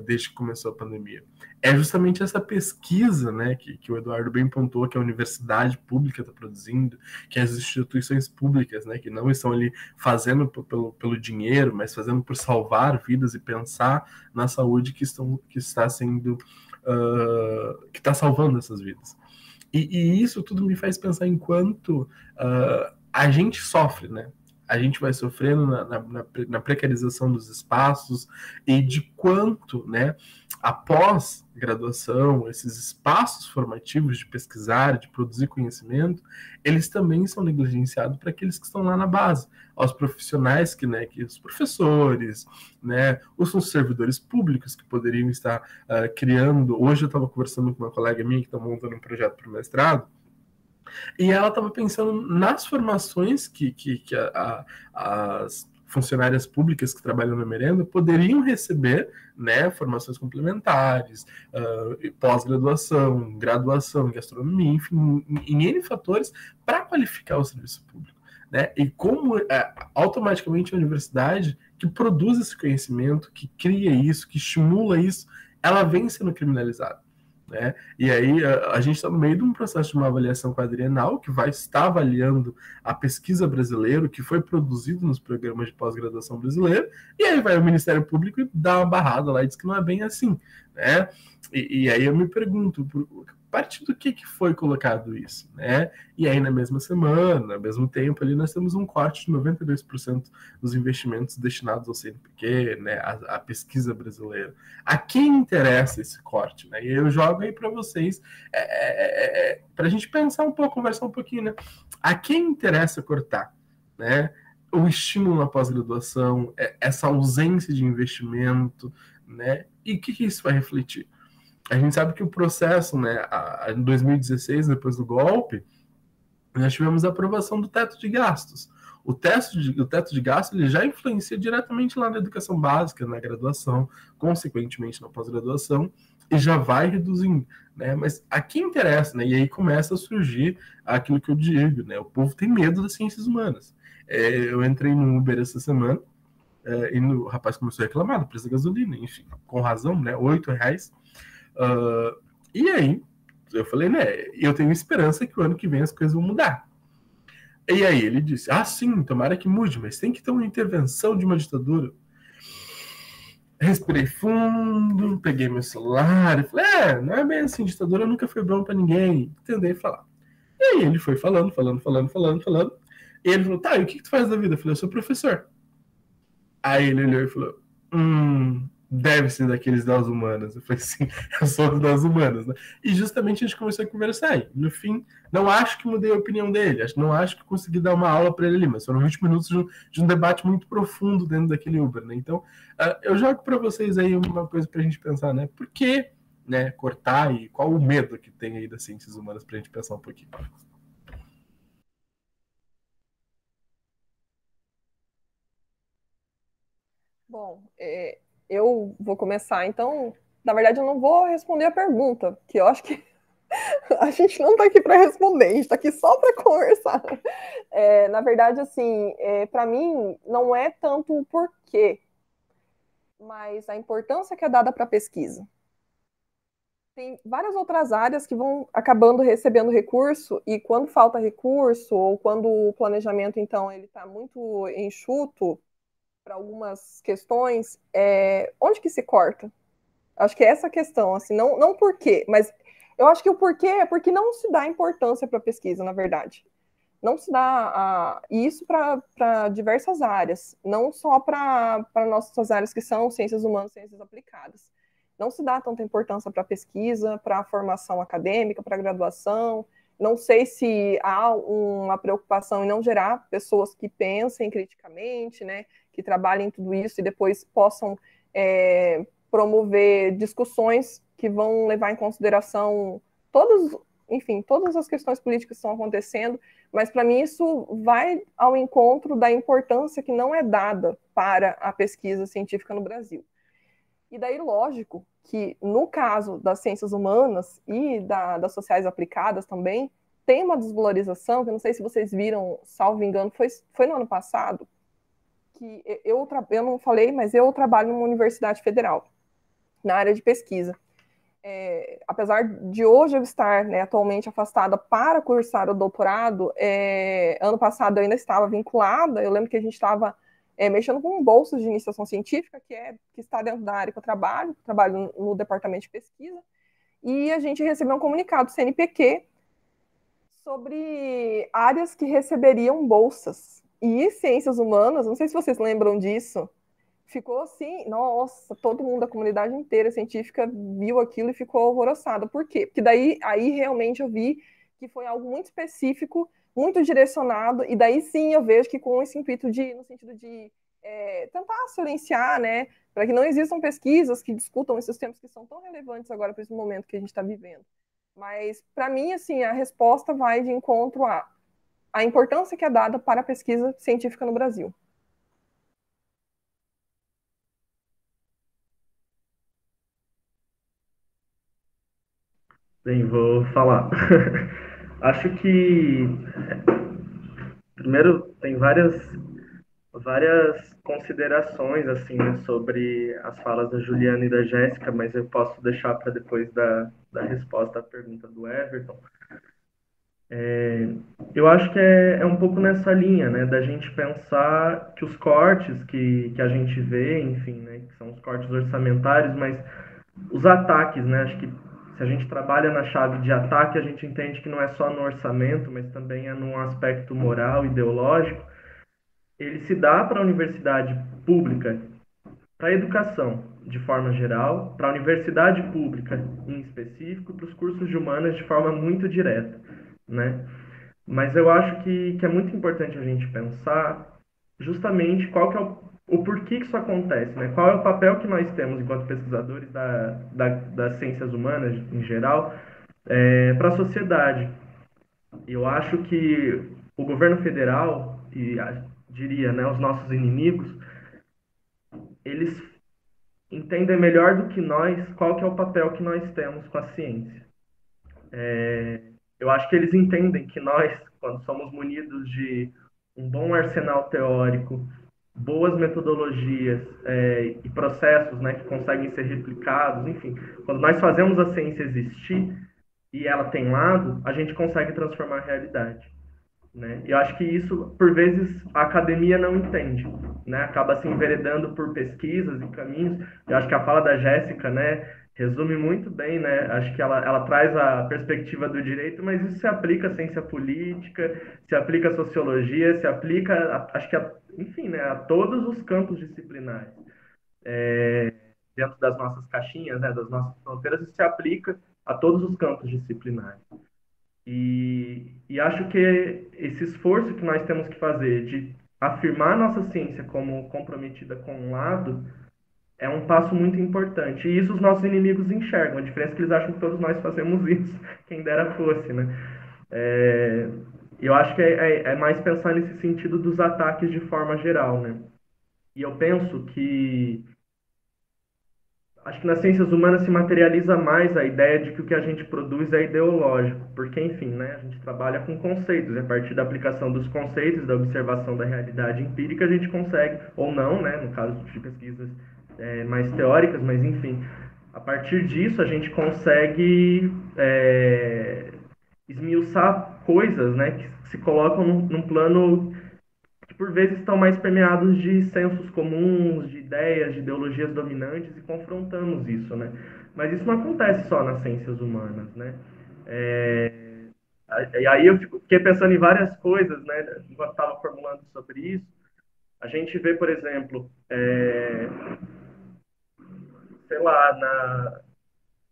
desde que começou a pandemia. É justamente essa pesquisa, né, que o Eduardo bem pontuou, que a universidade pública está produzindo, que as instituições públicas, né, que não estão ali fazendo pelo dinheiro, mas fazendo por salvar vidas e pensar na saúde que está sendo, que está salvando essas vidas. E isso tudo me faz pensar em quanto a gente sofre, né? A gente vai sofrendo na precarização dos espaços e de quanto, né, após graduação, esses espaços formativos de pesquisar, de produzir conhecimento, eles também são negligenciados para aqueles que estão lá na base, aos profissionais que os professores, né, os servidores públicos que poderiam estar criando. Hoje eu estava conversando com uma colega minha que está montando um projeto para o mestrado, e ela estava pensando nas formações que as funcionárias públicas que trabalham na merenda poderiam receber, né, formações complementares, pós-graduação, graduação em gastronomia, enfim, em N fatores para qualificar o serviço público. Né? E como automaticamente a universidade que produz esse conhecimento, que cria isso, que estimula isso, ela vem sendo criminalizada. Né? E aí a gente está no meio de um processo de uma avaliação quadrienal que vai estar avaliando a pesquisa brasileira, que foi produzido nos programas de pós-graduação brasileiro, e aí vai o Ministério Público e dá uma barrada lá e diz que não é bem assim. Né? E aí eu me pergunto, a partir do que foi colocado isso? Né? E aí na mesma semana, ao mesmo tempo, ali nós temos um corte de 92% dos investimentos destinados ao CNPq, né, à pesquisa brasileira. A quem interessa esse corte? Né? E eu jogo aí para vocês, para a gente pensar um pouco, conversar um pouquinho, né? A quem interessa cortar? Né? O estímulo na pós-graduação, essa ausência de investimento, né? E o que isso vai refletir? A gente sabe que o processo, né, em 2016, depois do golpe, nós tivemos a aprovação do teto de gastos. O teto de gastos ele já influencia diretamente lá na educação básica, na graduação, consequentemente na pós-graduação, e já vai reduzindo. Né? Mas a quem interessa, né? E aí começa a surgir aquilo que eu digo, né? O povo tem medo das ciências humanas. Eu entrei no Uber essa semana, e o rapaz começou a reclamar do preço da gasolina, enfim, com razão, né? R$8. E aí, eu falei, né, eu tenho esperança que o ano que vem as coisas vão mudar. E aí ele disse, sim, tomara que mude, mas tem que ter uma intervenção de uma ditadura. Respirei fundo, peguei meu celular e falei, não é bem assim, ditadura nunca foi bom pra ninguém. Tentei falar. E aí ele foi falando. E ele falou, tá, e o que tu faz da vida? Eu falei, eu sou professor. Aí ele olhou e falou, deve ser daqueles das humanas. Eu falei assim, eu sou das humanas, né? E justamente a gente começou a conversar. E no fim, não acho que mudei a opinião dele, não acho que consegui dar uma aula para ele ali, mas foram 20 minutos de um debate muito profundo dentro daquele Uber, né? Então, eu jogo para vocês aí uma coisa para a gente pensar, né? Por que, né, cortar e qual o medo que tem aí das ciências humanas para a gente pensar um pouquinho? Bom, eu vou começar, então, na verdade eu não vou responder a pergunta, que eu acho que a gente não está aqui para responder, a gente está aqui só para conversar. Na verdade, assim, para mim, não é tanto o porquê, mas a importância que é dada para a pesquisa. Tem várias outras áreas que vão acabando recebendo recurso, e quando falta recurso, ou quando o planejamento, então, ele está muito enxuto para algumas questões, onde que se corta? Acho que é essa a questão, assim, não por quê, mas eu acho que o porquê é porque não se dá importância para a pesquisa, na verdade. Não se dá isso para diversas áreas, não só para nossas áreas que são ciências humanas, ciências aplicadas. Não se dá tanta importância para a pesquisa, para a formação acadêmica, para a graduação. Não sei se há uma preocupação em não gerar pessoas que pensem criticamente, né, que trabalhem tudo isso e depois possam promover discussões que vão levar em consideração todos, enfim, todas as questões políticas estão acontecendo, mas para mim isso vai ao encontro da importância que não é dada para a pesquisa científica no Brasil. E daí, lógico, que no caso das ciências humanas e das sociais aplicadas também, tem uma desvalorização, que eu não sei se vocês viram, salvo engano, foi no ano passado, que eu não falei, mas eu trabalho numa universidade federal, na área de pesquisa. Apesar de hoje eu estar, né, atualmente afastada para cursar o doutorado, ano passado eu ainda estava vinculada, eu lembro que a gente estava mexendo com bolsas de iniciação científica, que está dentro da área que eu trabalho no departamento de pesquisa, e a gente recebeu um comunicado do CNPq sobre áreas que receberiam bolsas. E ciências humanas, não sei se vocês lembram disso, ficou assim, nossa, todo mundo da comunidade inteira científica viu aquilo e ficou alvoroçada. Por quê? Porque aí realmente eu vi que foi algo muito específico, muito direcionado, e daí sim eu vejo que com esse intuito no sentido de tentar silenciar, né, para que não existam pesquisas que discutam esses temas que são tão relevantes agora para esse momento que a gente está vivendo. Mas, para mim, assim, a resposta vai de encontro à importância que é dada para a pesquisa científica no Brasil. Bem, vou falar. Acho que, primeiro, tem várias considerações assim, né, sobre as falas da Juliana e da Jéssica, mas eu posso deixar para depois da resposta à pergunta do Everton. Eu acho que é um pouco nessa linha, né, da gente pensar que os cortes que a gente vê, enfim, né, que são os cortes orçamentários, mas os ataques, né, acho que se a gente trabalha na chave de ataque, a gente entende que não é só no orçamento, mas também é num aspecto moral, ideológico. Ele se dá para a universidade pública, para a educação de forma geral, para a universidade pública em específico, para os cursos de humanas de forma muito direta, né? Mas eu acho que é muito importante a gente pensar justamente qual que é o porquê que isso acontece, né? Qual é o papel que nós temos enquanto pesquisadores das ciências humanas em geral para a sociedade. Eu acho que o governo federal e diria, né, os nossos inimigos, eles entendem melhor do que nós qual que é o papel que nós temos com a ciência. Eu acho que eles entendem que nós, quando somos munidos de um bom arsenal teórico, boas metodologias e processos, né, que conseguem ser replicados, enfim, quando nós fazemos a ciência existir e ela tem lado, a gente consegue transformar a realidade. Né? E eu acho que isso, por vezes, a academia não entende, né? Acaba se enveredando por pesquisas e caminhos. Eu acho que a fala da Jéssica, né, resume muito bem, né? Acho que ela traz a perspectiva do direito, mas isso se aplica à ciência política, se aplica à sociologia, se aplica, acho que, enfim, né, a todos os campos disciplinares. Dentro das nossas caixinhas, né, das nossas fronteiras, isso se aplica a todos os campos disciplinares. E acho que esse esforço que nós temos que fazer de afirmar nossa ciência como comprometida com um lado é um passo muito importante. E isso os nossos inimigos enxergam. A diferença é que eles acham que todos nós fazemos isso, quem dera fosse, né? Eu acho que é mais pensar nesse sentido dos ataques de forma geral, né? E eu penso que acho que nas ciências humanas se materializa mais a ideia de que o que a gente produz é ideológico, porque, enfim, né, a gente trabalha com conceitos, e a partir da aplicação dos conceitos, da observação da realidade empírica, a gente consegue, ou não, né, no caso de pesquisas mais teóricas, mas, enfim, a partir disso a gente consegue esmiuçar coisas, né, que se colocam num plano que por vezes estão mais permeados de sensos comuns, de ideias, de ideologias dominantes, e confrontamos isso, né? Mas isso não acontece só nas ciências humanas, né? E aí eu fiquei pensando em várias coisas, né? Enquanto estava formulando sobre isso, a gente vê, por exemplo, sei lá,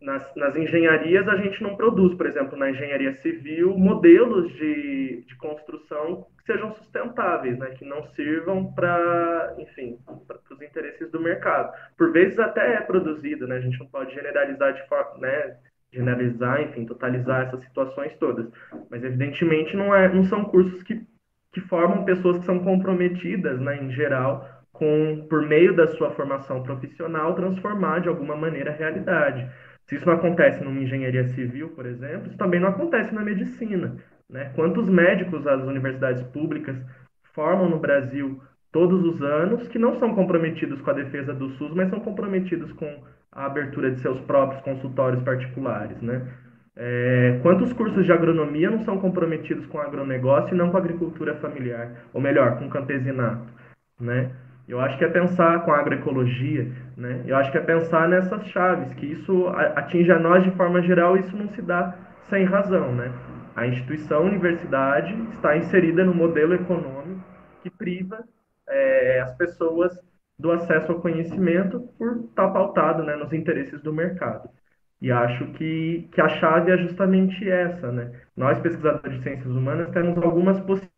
nas engenharias a gente não produz, por exemplo, na engenharia civil, modelos de construção que sejam sustentáveis, né? Que não sirvam para, enfim, para os interesses do mercado. Por vezes até é produzido, né? A gente não pode generalizar de forma, né? generalizar, enfim, totalizar essas situações todas. Mas, evidentemente, não são cursos que formam pessoas que são comprometidas, né, em geral, por meio da sua formação profissional, transformar de alguma maneira a realidade. Se isso não acontece numa engenharia civil, por exemplo, isso também não acontece na medicina, né? Quantos médicos as universidades públicas formam no Brasil todos os anos que não são comprometidos com a defesa do SUS, mas são comprometidos com a abertura de seus próprios consultórios particulares, né? Quantos cursos de agronomia não são comprometidos com o agronegócio e não com a agricultura familiar? Ou melhor, com o campesinato, né? Eu acho que é pensar com a agroecologia, né? Eu acho que é pensar nessas chaves, que isso atinge a nós de forma geral e isso não se dá sem razão, né? A instituição universidade está inserida no modelo econômico que priva as pessoas do acesso ao conhecimento por estar pautado, né, nos interesses do mercado. E acho que a chave é justamente essa, né? Nós, pesquisadores de ciências humanas, temos algumas possibilidades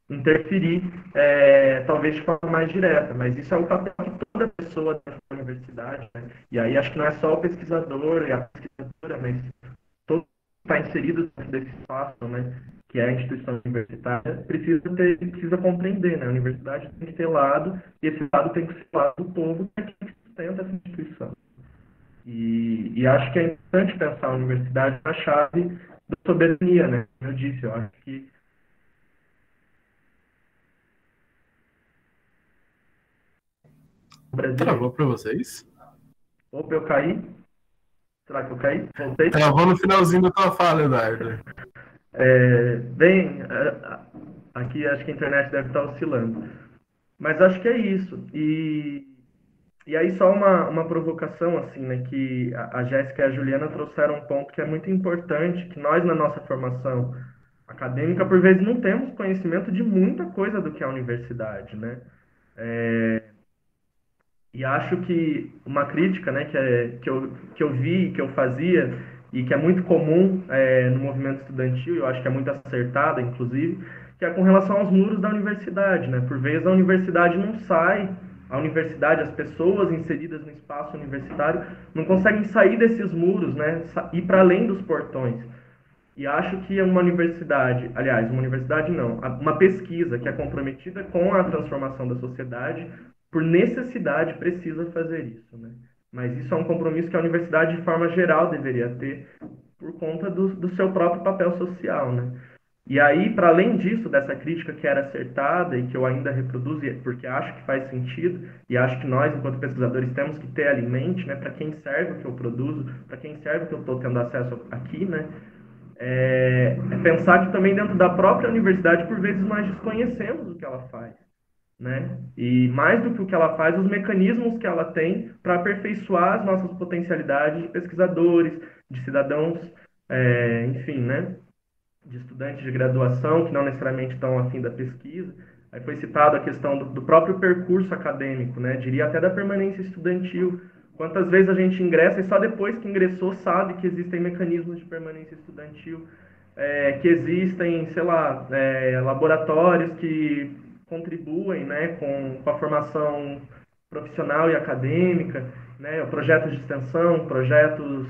de interferir, talvez de forma mais direta, mas isso é o papel de toda pessoa da universidade, né? E aí acho que não é só o pesquisador e a pesquisadora, mas todo que está inserido dentro desse espaço, né, que é a instituição universitária, precisa compreender, né? A universidade tem que ter lado, e esse lado tem que ser o lado do povo, que é quem sustenta essa instituição. E acho que é importante pensar a universidade na chave da soberania, né? Como eu disse, eu acho que o Brasil... Travou para vocês? Opa, eu caí? Será que eu caí? Voltei? Travou no finalzinho da tua fala, Eduardo. Bem, aqui acho que a internet deve estar oscilando. Mas acho que é isso. E aí só uma provocação, assim, né, que a Jéssica e a Juliana trouxeram um ponto que é muito importante, que nós, na nossa formação acadêmica, por vezes não temos conhecimento de muita coisa do que é a universidade, né? E acho que uma crítica, né, que eu vi, que eu fazia, e que é muito comum no movimento estudantil, eu acho que é muito acertada, inclusive, que é com relação aos muros da universidade, né? Por vezes a universidade não sai, a universidade, as pessoas inseridas no espaço universitário, não conseguem sair desses muros, né? Ir para além dos portões. E acho que uma universidade, aliás, uma universidade não, uma pesquisa que é comprometida com a transformação da sociedade, por necessidade, precisa fazer isso, né? Mas isso é um compromisso que a universidade, de forma geral, deveria ter por conta do seu próprio papel social, né? E aí, para além disso, dessa crítica que era acertada e que eu ainda reproduzo, porque acho que faz sentido, e acho que nós, enquanto pesquisadores, temos que ter ali em mente, né, para quem serve o que eu produzo, para quem serve o que eu estou tendo acesso aqui, né, é pensar que também dentro da própria universidade, por vezes, nós desconhecemos o que ela faz, né? E mais do que o que ela faz, os mecanismos que ela tem para aperfeiçoar as nossas potencialidades de pesquisadores, de cidadãos, enfim, né? De estudantes de graduação que não necessariamente estão afim da pesquisa. Aí foi citado a questão do próprio percurso acadêmico, né? Diria até da permanência estudantil. Quantas vezes a gente ingressa e só depois que ingressou sabe que existem mecanismos de permanência estudantil, que existem, sei lá, laboratórios que contribuem, né, com a formação profissional e acadêmica, né, projetos de extensão, projetos,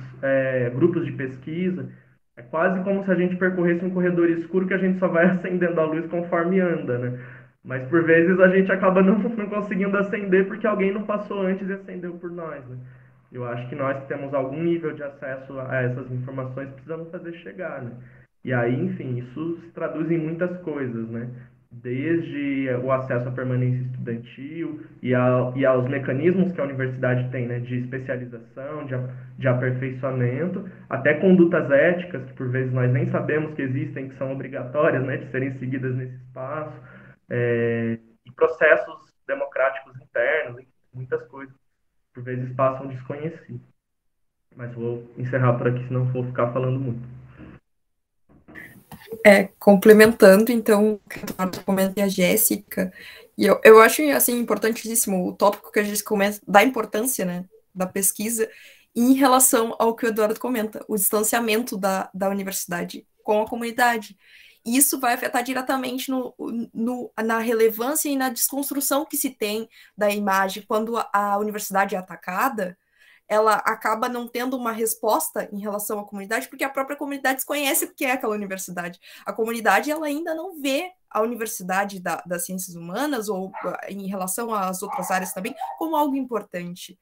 grupos de pesquisa. É quase como se a gente percorresse um corredor escuro que a gente só vai acendendo a luz conforme anda, né? Mas por vezes a gente acaba não conseguindo acender porque alguém não passou antes e acendeu por nós, né? Eu acho que nós que temos algum nível de acesso a essas informações precisamos fazer chegar, né? E aí, enfim, isso se traduz em muitas coisas, né? Desde o acesso à permanência estudantil e aos mecanismos que a universidade tem, né, de especialização, de aperfeiçoamento, até condutas éticas, que por vezes nós nem sabemos que existem, que são obrigatórias, né, de serem seguidas nesse espaço, e processos democráticos internos, muitas coisas, por vezes passam desconhecidas. Mas vou encerrar por aqui, senão vou ficar falando muito. Complementando, então, o que comentei a Jéssica, e eu acho, assim, importantíssimo o tópico que a gente comenta, da importância, né, da pesquisa, em relação ao que o Eduardo comenta, o distanciamento da universidade com a comunidade. E isso vai afetar diretamente na relevância e na desconstrução que se tem da imagem quando a universidade é atacada. Ela acaba não tendo uma resposta em relação à comunidade, porque a própria comunidade desconhece o que é aquela universidade. A comunidade ela ainda não vê a universidade das ciências humanas, ou em relação às outras áreas também, como algo importante.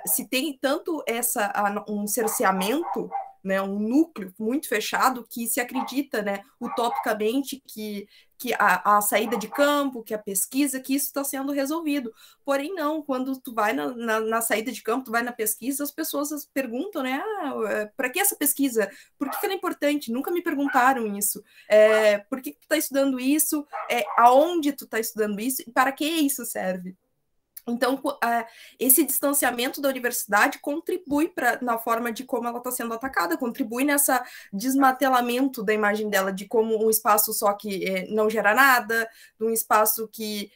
Se tem tanto um cerceamento, né, um núcleo muito fechado, que se acredita, né, utopicamente que a saída de campo, que a pesquisa, que isso está sendo resolvido. Porém, não, quando tu vai na saída de campo, tu vai na pesquisa, as pessoas perguntam, né, para que essa pesquisa? Por que ela é importante? Nunca me perguntaram isso. Por que tu está estudando isso? Aonde tu está estudando isso? E para que isso serve? Então, esse distanciamento da universidade contribui na forma de como ela está sendo atacada, contribui nessa desmantelamento da imagem dela, de como um espaço só que não gera nada, de um espaço que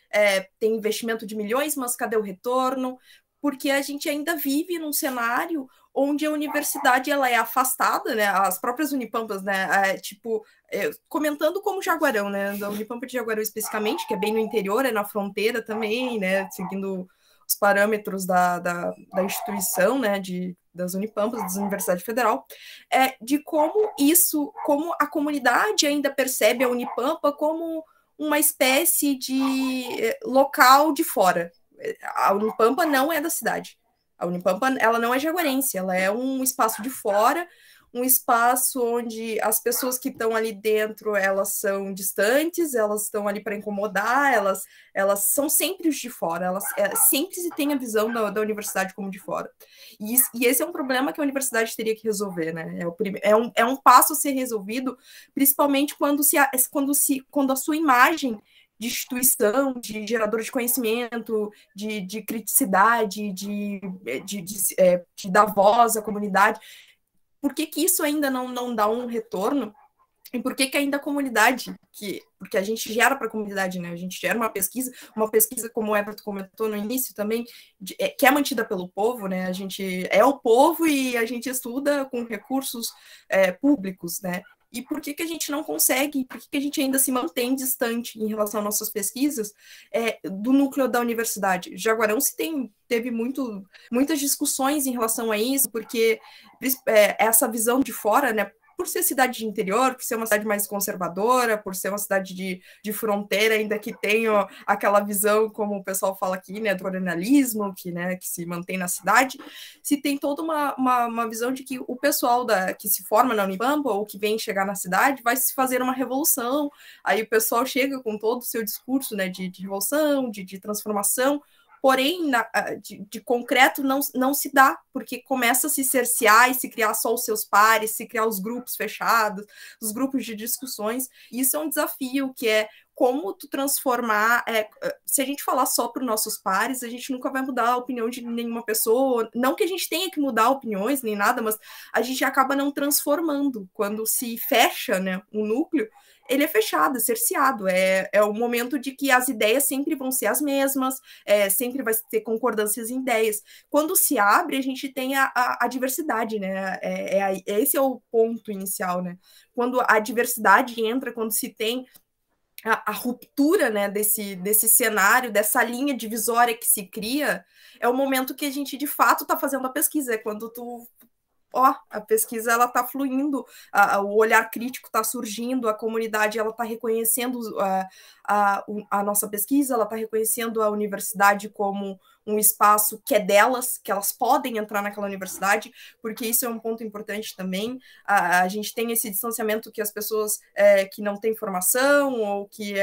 tem investimento de milhões, mas cadê o retorno? Porque a gente ainda vive num cenário onde a universidade ela é afastada, né? As próprias Unipampas, né? Comentando como Jaguarão, né? Da Unipampa de Jaguarão especificamente, que é bem no interior, é na fronteira também, né? Seguindo os parâmetros da instituição, né? Das Unipampas, da Universidade Federal, de como a comunidade ainda percebe a Unipampa como uma espécie de local de fora. A Unipampa não é da cidade. A Unipampa, ela não é jaguarense, ela é um espaço de fora, um espaço onde as pessoas que estão ali dentro, elas são distantes, elas estão ali para incomodar, elas são sempre os de fora, elas sempre se tem a visão da universidade como de fora. E esse é um problema que a universidade teria que resolver, né? É um passo a ser resolvido, principalmente quando a sua imagem de instituição, de gerador de conhecimento, de criticidade, de dar voz à comunidade. Por que isso ainda não dá um retorno? E por que ainda a comunidade, porque a gente gera para a comunidade, né? A gente gera uma pesquisa como o Everton comentou no início também, que é mantida pelo povo, né? A gente é o povo e a gente estuda com recursos públicos, né? E por que a gente não consegue, por que a gente ainda se mantém distante em relação às nossas pesquisas do núcleo da universidade? Jaguarão teve muitas discussões em relação a isso, porque essa visão de fora, né? Por ser cidade de interior, por ser uma cidade mais conservadora, por ser uma cidade de fronteira, ainda que tenha aquela visão, como o pessoal fala aqui, né, do colonialismo, que se mantém na cidade, se tem toda uma visão de que o pessoal que se forma na Unipampa ou que vem chegar na cidade vai se fazer uma revolução, aí o pessoal chega com todo o seu discurso, né, de revolução, de transformação. Porém, de concreto não se dá, porque começa a se cercear e se criar só os seus pares, se criar os grupos fechados, os grupos de discussões. Isso é um desafio, que é como tu transformar... se a gente falar só para os nossos pares, a gente nunca vai mudar a opinião de nenhuma pessoa. Não que a gente tenha que mudar opiniões, nem nada, mas a gente acaba não transformando. Quando se fecha, né, um núcleo, ele é fechado, é cerceado, é o momento de que as ideias sempre vão ser as mesmas, sempre vai ter concordâncias em ideias. Quando se abre, a gente tem a diversidade, né? Esse é o ponto inicial, né? Quando a diversidade entra, quando se tem a ruptura, né, desse cenário, dessa linha divisória que se cria, é o momento que a gente, de fato, está fazendo a pesquisa, é quando a pesquisa ela está fluindo, o olhar crítico está surgindo, a comunidade ela está reconhecendo a nossa pesquisa, ela está reconhecendo a universidade como um espaço que é delas, que elas podem entrar naquela universidade, porque isso é um ponto importante também. A gente tem esse distanciamento que as pessoas que não têm formação ou que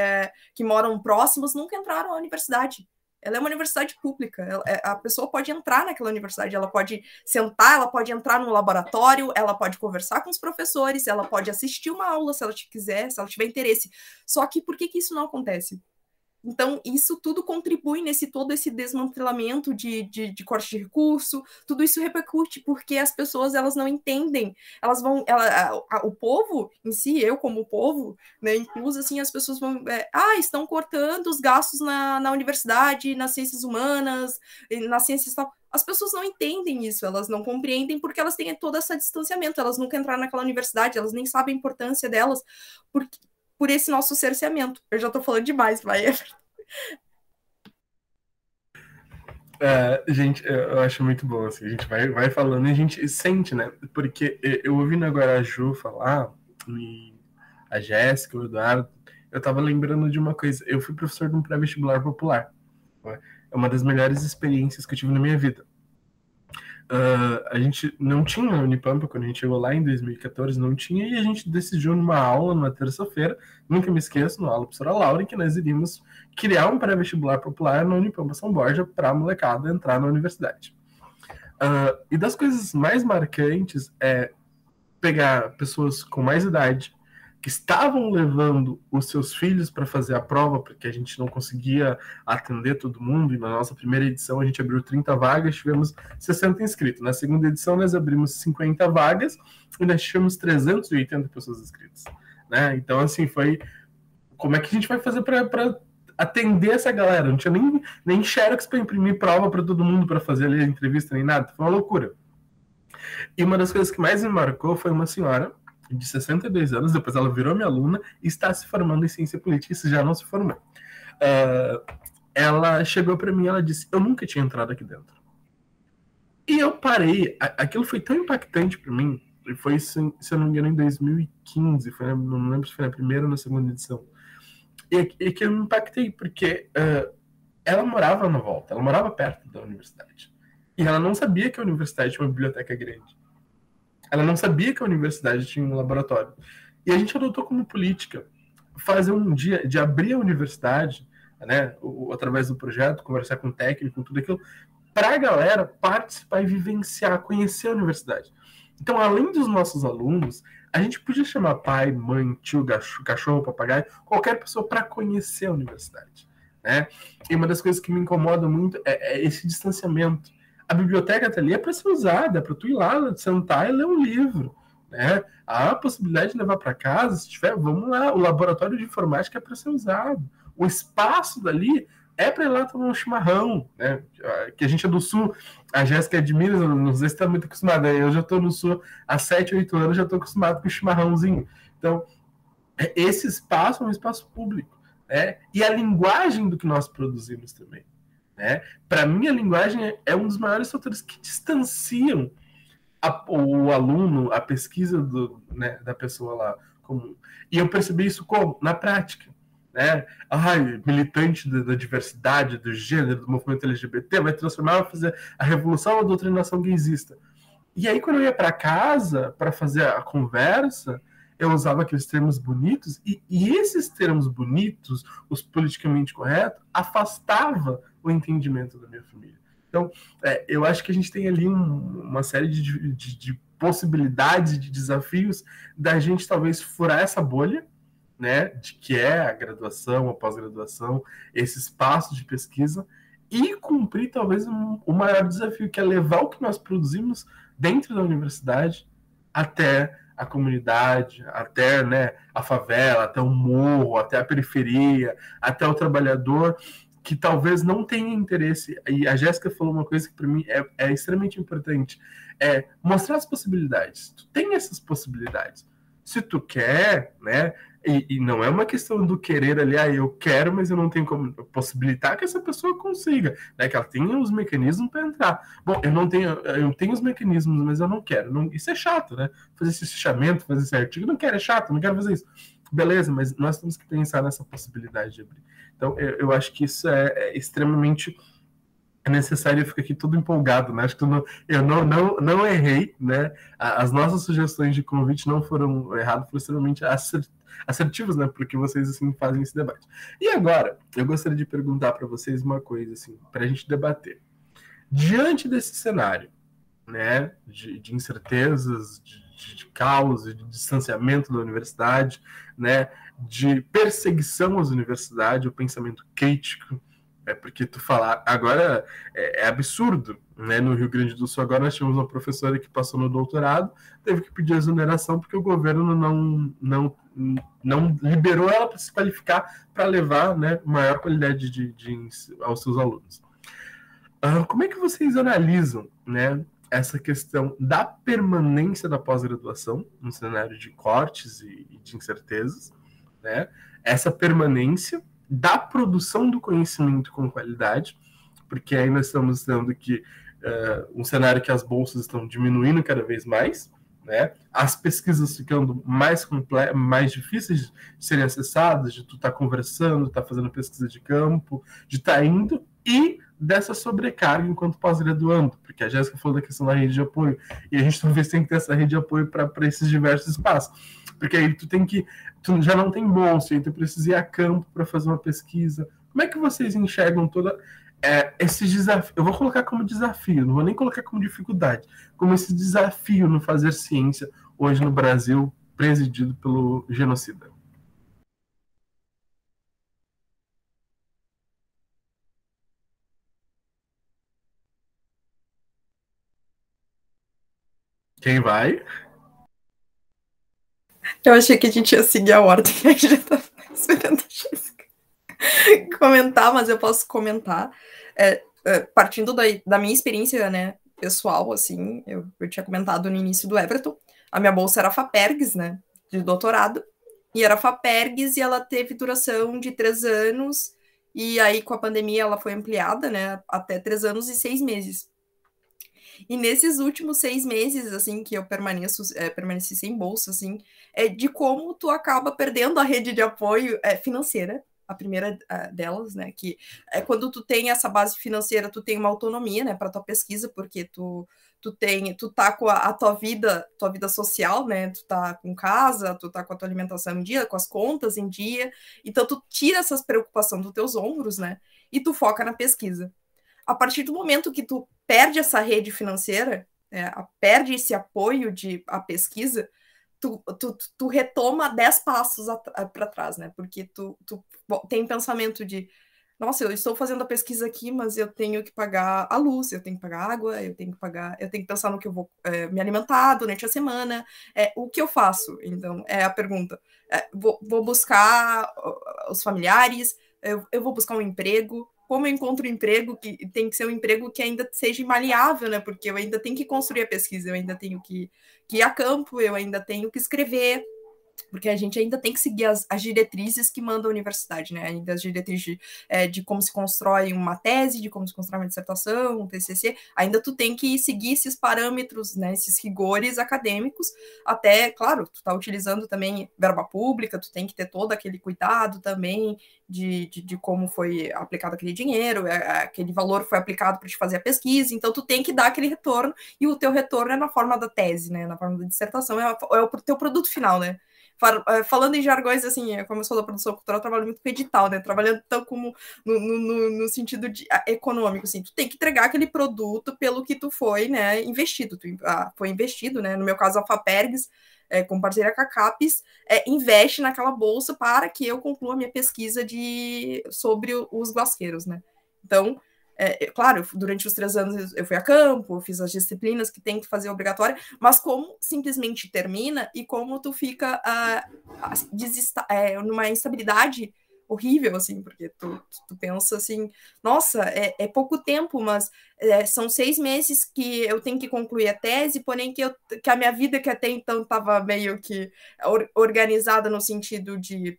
moram próximas nunca entraram à universidade. Ela é uma universidade pública, a pessoa pode entrar naquela universidade, ela pode sentar, ela pode entrar no laboratório, ela pode conversar com os professores, ela pode assistir uma aula se ela quiser, se ela tiver interesse. Só que por que isso não acontece? Então, isso tudo contribui todo esse desmantelamento de corte de recurso, tudo isso repercute, porque as pessoas, elas não entendem, o povo em si, eu como povo, né, incluso assim, as pessoas vão, estão cortando os gastos na universidade, nas ciências humanas, nas ciências tal. As pessoas não entendem isso, elas não compreendem porque elas têm todo esse distanciamento, elas nunca entraram naquela universidade, elas nem sabem a importância delas, por esse nosso cerceamento. Eu já estou falando demais, vai. Gente, eu acho muito bom, assim, a gente vai falando e a gente sente, né? Porque eu ouvindo agora a Ju falar, e a Jéssica, o Eduardo, eu tava lembrando de uma coisa. Eu fui professor de um pré-vestibular popular. É uma das melhores experiências que eu tive na minha vida. A gente não tinha na Unipampa, quando a gente chegou lá em 2014, não tinha, e a gente decidiu numa aula, numa terça-feira, nunca me esqueço, na aula da professora Laura, que nós iríamos criar um pré-vestibular popular na Unipampa São Borja para a molecada entrar na universidade. E das coisas mais marcantes é pegar pessoas com mais idade, que estavam levando os seus filhos para fazer a prova, porque a gente não conseguia atender todo mundo, e na nossa primeira edição a gente abriu 30 vagas, tivemos 60 inscritos. Na segunda edição nós abrimos 50 vagas, e nós tivemos 380 pessoas inscritas. Né? Então, assim, foi... Como é que a gente vai fazer para atender essa galera? Não tinha nem xerox para imprimir prova para todo mundo, para fazer ali a entrevista, nem nada. Foi uma loucura. E uma das coisas que mais me marcou foi uma senhora de 62 anos, depois ela virou minha aluna e está se formando em ciência política, isso já não se formou. Ela chegou para mim e ela disse, eu nunca tinha entrado aqui dentro. E eu parei, aquilo foi tão impactante para mim, e foi, se eu não me engano, em 2015, não lembro se foi na primeira ou na segunda edição, e que eu me impactei, porque ela morava na volta, ela morava perto da universidade, e ela não sabia que a universidade tinha uma biblioteca grande. Ela não sabia que a universidade tinha um laboratório. E a gente adotou como política fazer um dia de abrir a universidade, né, através do projeto, conversar com o técnico, com tudo aquilo, para a galera participar e vivenciar, conhecer a universidade. Então, além dos nossos alunos, a gente podia chamar pai, mãe, tio, cachorro, papagaio, qualquer pessoa para conhecer a universidade. Né? E uma das coisas que me incomoda muito é esse distanciamento. A biblioteca tá ali é para ser usada, é para tu ir lá, sentar e ler um livro. Né? Há a possibilidade de levar para casa, se tiver, vamos lá. O laboratório de informática é para ser usado. O espaço dali é para ir lá tomar um chimarrão. Né? Que a gente é do Sul, a Jéssica é de Minas, não sei se está muito acostumada. Eu já estou no Sul há 7, 8 anos, já estou acostumado com o chimarrãozinho. Então, esse espaço é um espaço público. Né? E a linguagem do que nós produzimos também. Né? Para mim, a linguagem é um dos maiores fatores que distanciam o aluno, a pesquisa da pessoa lá comum. E eu percebi isso como? Na prática. Né? Militante da diversidade, do gênero, do movimento LGBT, vai transformar, vai fazer a revolução da doutrinação gaysista. E aí, quando eu ia para casa para fazer a conversa, eu usava aqueles termos bonitos, e esses termos bonitos, os politicamente corretos, afastava o entendimento da minha família. Então, eu acho que a gente tem ali uma série de possibilidades, de desafios, da gente talvez furar essa bolha, né, de que é a graduação, a pós-graduação, esse espaço de pesquisa, e cumprir talvez o maior desafio, que é levar o que nós produzimos dentro da universidade até a comunidade, até, né, a favela, até o morro, até a periferia, até o trabalhador que talvez não tenha interesse. E a Jéssica falou uma coisa que para mim é extremamente importante, é mostrar as possibilidades. Tu tem essas possibilidades. Se tu quer, né, e não é uma questão do querer ali, eu quero, mas eu não tenho como possibilitar que essa pessoa consiga, né, que ela tenha os mecanismos para entrar. Bom, eu tenho os mecanismos, mas eu não quero. Isso é chato, né? Fazer esse fichamento, fazer esse artigo, não quero, é chato, não quero fazer isso. Beleza, mas nós temos que pensar nessa possibilidade de abrir. Então, eu acho que isso é extremamente necessário. Eu fico aqui todo empolgado, né? Acho que eu não errei, né? As nossas sugestões de convite não foram erradas, foram extremamente assertivas, né? Porque vocês, assim, fazem esse debate. E agora, eu gostaria de perguntar para vocês uma coisa, assim, para a gente debater. Diante desse cenário, né? De incertezas, de caos, de distanciamento da universidade, né? De perseguição às universidades, o pensamento crítico, porque tu falar agora é absurdo, né? No Rio Grande do Sul agora nós tivemos uma professora que passou no doutorado, teve que pedir exoneração porque o governo não liberou ela para se qualificar para levar, né, maior qualidade aos seus alunos. Como é que vocês analisam, né, essa questão da permanência da pós-graduação no cenário de cortes e de incertezas, né, essa permanência da produção do conhecimento com qualidade, porque aí nós estamos tendo que um cenário que as bolsas estão diminuindo cada vez mais, né? As pesquisas ficando mais difíceis de serem acessadas, de tu estar conversando, de estar fazendo pesquisa de campo, de estar indo, e dessa sobrecarga enquanto pós-graduando, porque a Jéssica falou da questão da rede de apoio, e a gente talvez tem que ter essa rede de apoio para esses diversos espaços, porque aí tu já não tem bolsa, aí tu precisa ir a campo para fazer uma pesquisa. Como é que vocês enxergam toda esse desafio? Eu vou colocar como desafio, não vou nem colocar como dificuldade, como esse desafio no fazer ciência hoje no Brasil, presidido pelo genocida. Quem vai? Eu achei que a gente ia seguir a ordem, a gente já tá esperando a Jéssica comentar, mas eu posso comentar. Partindo da minha experiência, né, pessoal, assim, eu tinha comentado no início do Everton, a minha bolsa era FAPERGS, né, de doutorado, e era FAPERGS, e ela teve duração de 3 anos, e aí com a pandemia ela foi ampliada, né, até 3 anos e 6 meses. E nesses últimos 6 meses, assim, que eu permaneci sem bolsa, assim, de como tu acaba perdendo a rede de apoio financeira, a primeira delas, né, que quando tu tem essa base financeira, tu tem uma autonomia, né, para tua pesquisa, porque tu tá com a tua vida social, né, tu tá com casa, tu tá com a tua alimentação em dia, com as contas em dia, então tu tira essas preocupações dos teus ombros, né, e tu foca na pesquisa. A partir do momento que tu perde essa rede financeira, perde esse apoio à pesquisa, tu retoma 10 passos para trás, né? Porque tu tem pensamento de, nossa, eu estou fazendo a pesquisa aqui, mas eu tenho que pagar a luz, eu tenho que pagar a água, eu tenho que pensar no que eu vou me alimentar durante a semana, o que eu faço? Então, é a pergunta. Vou buscar os familiares, eu vou buscar um emprego. Como eu encontro um emprego que tem que ser um emprego que ainda seja maleável, né? Porque eu ainda tenho que construir a pesquisa, eu ainda tenho que ir a campo, eu ainda tenho que escrever, porque a gente ainda tem que seguir as diretrizes que manda a universidade, né? Ainda as diretrizes de como se constrói uma tese, de como se constrói uma dissertação, um TCC, ainda tu tem que seguir esses parâmetros, né? Esses rigores acadêmicos, até, claro, tu tá utilizando também verba pública, tu tem que ter todo aquele cuidado também de como foi aplicado aquele dinheiro, aquele valor foi aplicado para te fazer a pesquisa, então tu tem que dar aquele retorno, e o teu retorno é na forma da tese, né? Na forma da dissertação, é o teu produto final, né? Falando em jargões, assim, como eu sou da produção cultural, eu trabalho muito com edital, né? Trabalhando tão como no sentido econômico, assim, tu tem que entregar aquele produto pelo que tu foi, né, investido. Foi investido, né? No meu caso, a FAPERGS, com parceria com a CAPES, investe naquela bolsa para que eu conclua a minha pesquisa sobre os guasqueiros, né? Então, claro, durante os 3 anos eu fui a campo, fiz as disciplinas que tem que fazer obrigatória, mas como simplesmente termina e como tu fica numa instabilidade horrível, assim, porque tu pensa assim, nossa, é pouco tempo, mas são 6 meses que eu tenho que concluir a tese, porém que a minha vida, que até então estava meio que organizada no sentido de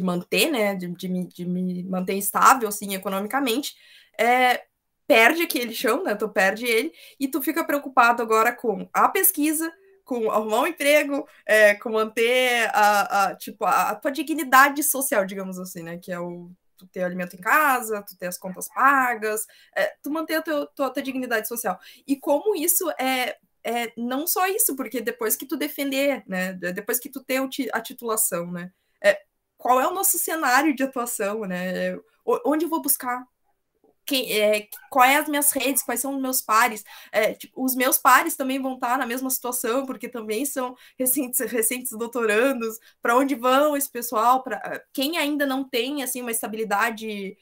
manter, né, de me manter estável, assim, economicamente, perde aquele chão, né, tu perde ele, e tu fica preocupado agora com a pesquisa, com arrumar um emprego, com manter tipo, a tua dignidade social, digamos assim, né, que é tu ter alimento em casa, tu ter as contas pagas, tu manter a tua dignidade social. E como isso não só isso, porque depois que tu defender, né, depois que tu ter a titulação, né, qual é o nosso cenário de atuação, né? Onde eu vou buscar? Quais são as minhas redes? Quais são os meus pares? Tipo, os meus pares também vão estar na mesma situação, porque também são recentes doutorandos. Para onde vão esse pessoal? Quem ainda não tem assim uma estabilidade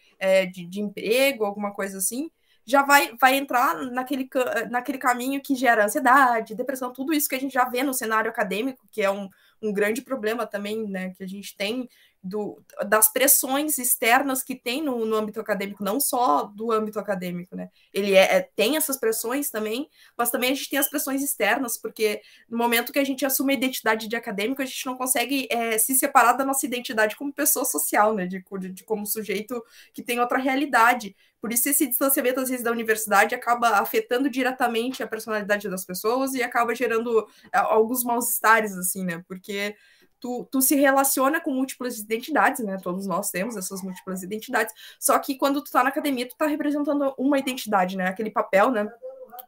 de emprego, alguma coisa assim, já vai entrar naquele caminho que gera ansiedade, depressão, tudo isso que a gente já vê no cenário acadêmico, que é um um grande problema também, né, que a gente tem das pressões externas que tem no âmbito acadêmico, não só do âmbito acadêmico, né? Ele tem essas pressões também, mas também a gente tem as pressões externas, porque no momento que a gente assume a identidade de acadêmico, a gente não consegue se separar da nossa identidade como pessoa social, né? De como sujeito que tem outra realidade. Por isso esse distanciamento, às vezes, da universidade acaba afetando diretamente a personalidade das pessoas e acaba gerando alguns mal-estares, assim, né? Porque tu se relaciona com múltiplas identidades, né? Todos nós temos essas múltiplas identidades. Só que quando tu tá na academia, tu tá representando uma identidade, né? Aquele papel, né?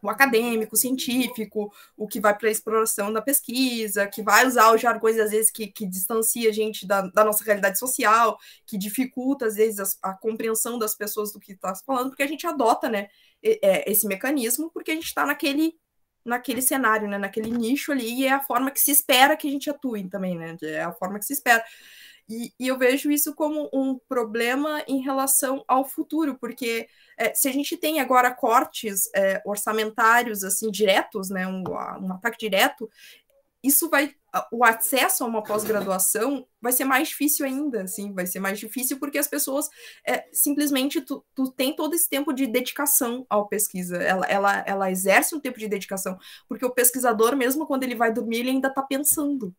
O acadêmico, o científico, o que vai para a exploração da pesquisa, que vai usar os jargões, às vezes, que distancia a gente da nossa realidade social, que dificulta, às vezes, a compreensão das pessoas do que está falando, porque a gente adota, né, esse mecanismo, porque a gente está naquele cenário, né, naquele nicho ali, e é a forma que se espera que a gente atue também, né, é a forma que se espera. E eu vejo isso como um problema em relação ao futuro, porque se a gente tem agora cortes orçamentários assim diretos, né, um ataque direto, isso o acesso a uma pós-graduação vai ser mais difícil ainda, assim, vai ser mais difícil porque as pessoas simplesmente tu tem todo esse tempo de dedicação à pesquisa, ela exerce um tempo de dedicação, porque o pesquisador, mesmo quando ele vai dormir, ele ainda está pensando.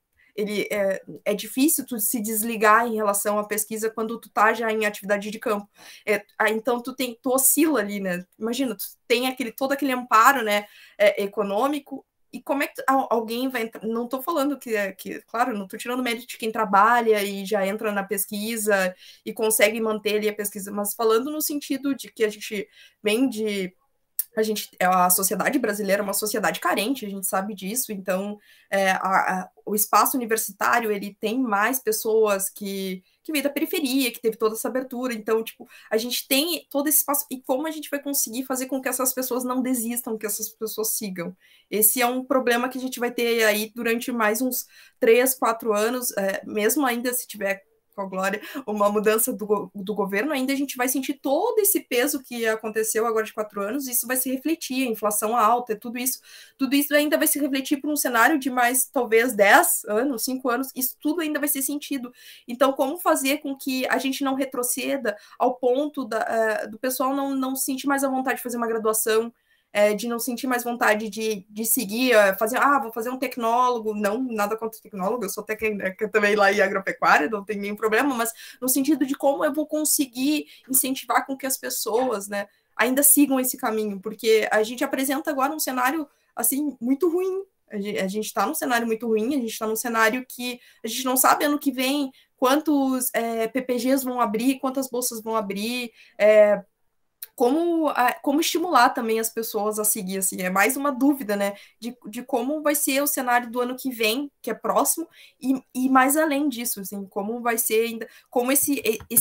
É difícil tu se desligar em relação à pesquisa quando tu tá já em atividade de campo. Então tu oscila ali, né? Imagina, tu tem todo aquele amparo, né, econômico, e como é que alguém vai entrar? Não estou falando claro, não estou tirando mérito de quem trabalha e já entra na pesquisa e consegue manter ali a pesquisa, mas falando no sentido de que a gente vem a sociedade brasileira é uma sociedade carente, a gente sabe disso, então o espaço universitário, ele tem mais pessoas que veio da periferia, que teve toda essa abertura, então, tipo, a gente tem todo esse espaço, e como a gente vai conseguir fazer com que essas pessoas não desistam, que essas pessoas sigam? Esse é um problema que a gente vai ter aí durante mais uns 3, 4 anos, mesmo ainda se tiver com a glória, uma mudança do governo, ainda a gente vai sentir todo esse peso que aconteceu agora de 4 anos, isso vai se refletir, a inflação alta, tudo isso ainda vai se refletir para um cenário de mais, talvez, 10 anos, 5 anos, isso tudo ainda vai ser sentido. Então, como fazer com que a gente não retroceda ao ponto do pessoal não sentir mais a vontade de fazer uma graduação, de não sentir mais vontade de seguir, vou fazer um tecnólogo, não, nada contra o tecnólogo, eu sou técnica também lá em agropecuária, não tem nenhum problema, mas no sentido de como eu vou conseguir incentivar com que as pessoas, né, ainda sigam esse caminho, porque a gente apresenta agora um cenário, assim, muito ruim, a gente está num cenário muito ruim, a gente está num cenário que a gente não sabe ano que vem quantos PPGs vão abrir, quantas bolsas vão abrir, como estimular também as pessoas a seguir, assim, é mais uma dúvida, né, de como vai ser o cenário do ano que vem, que é próximo, e mais além disso, assim, como vai ser ainda, como esse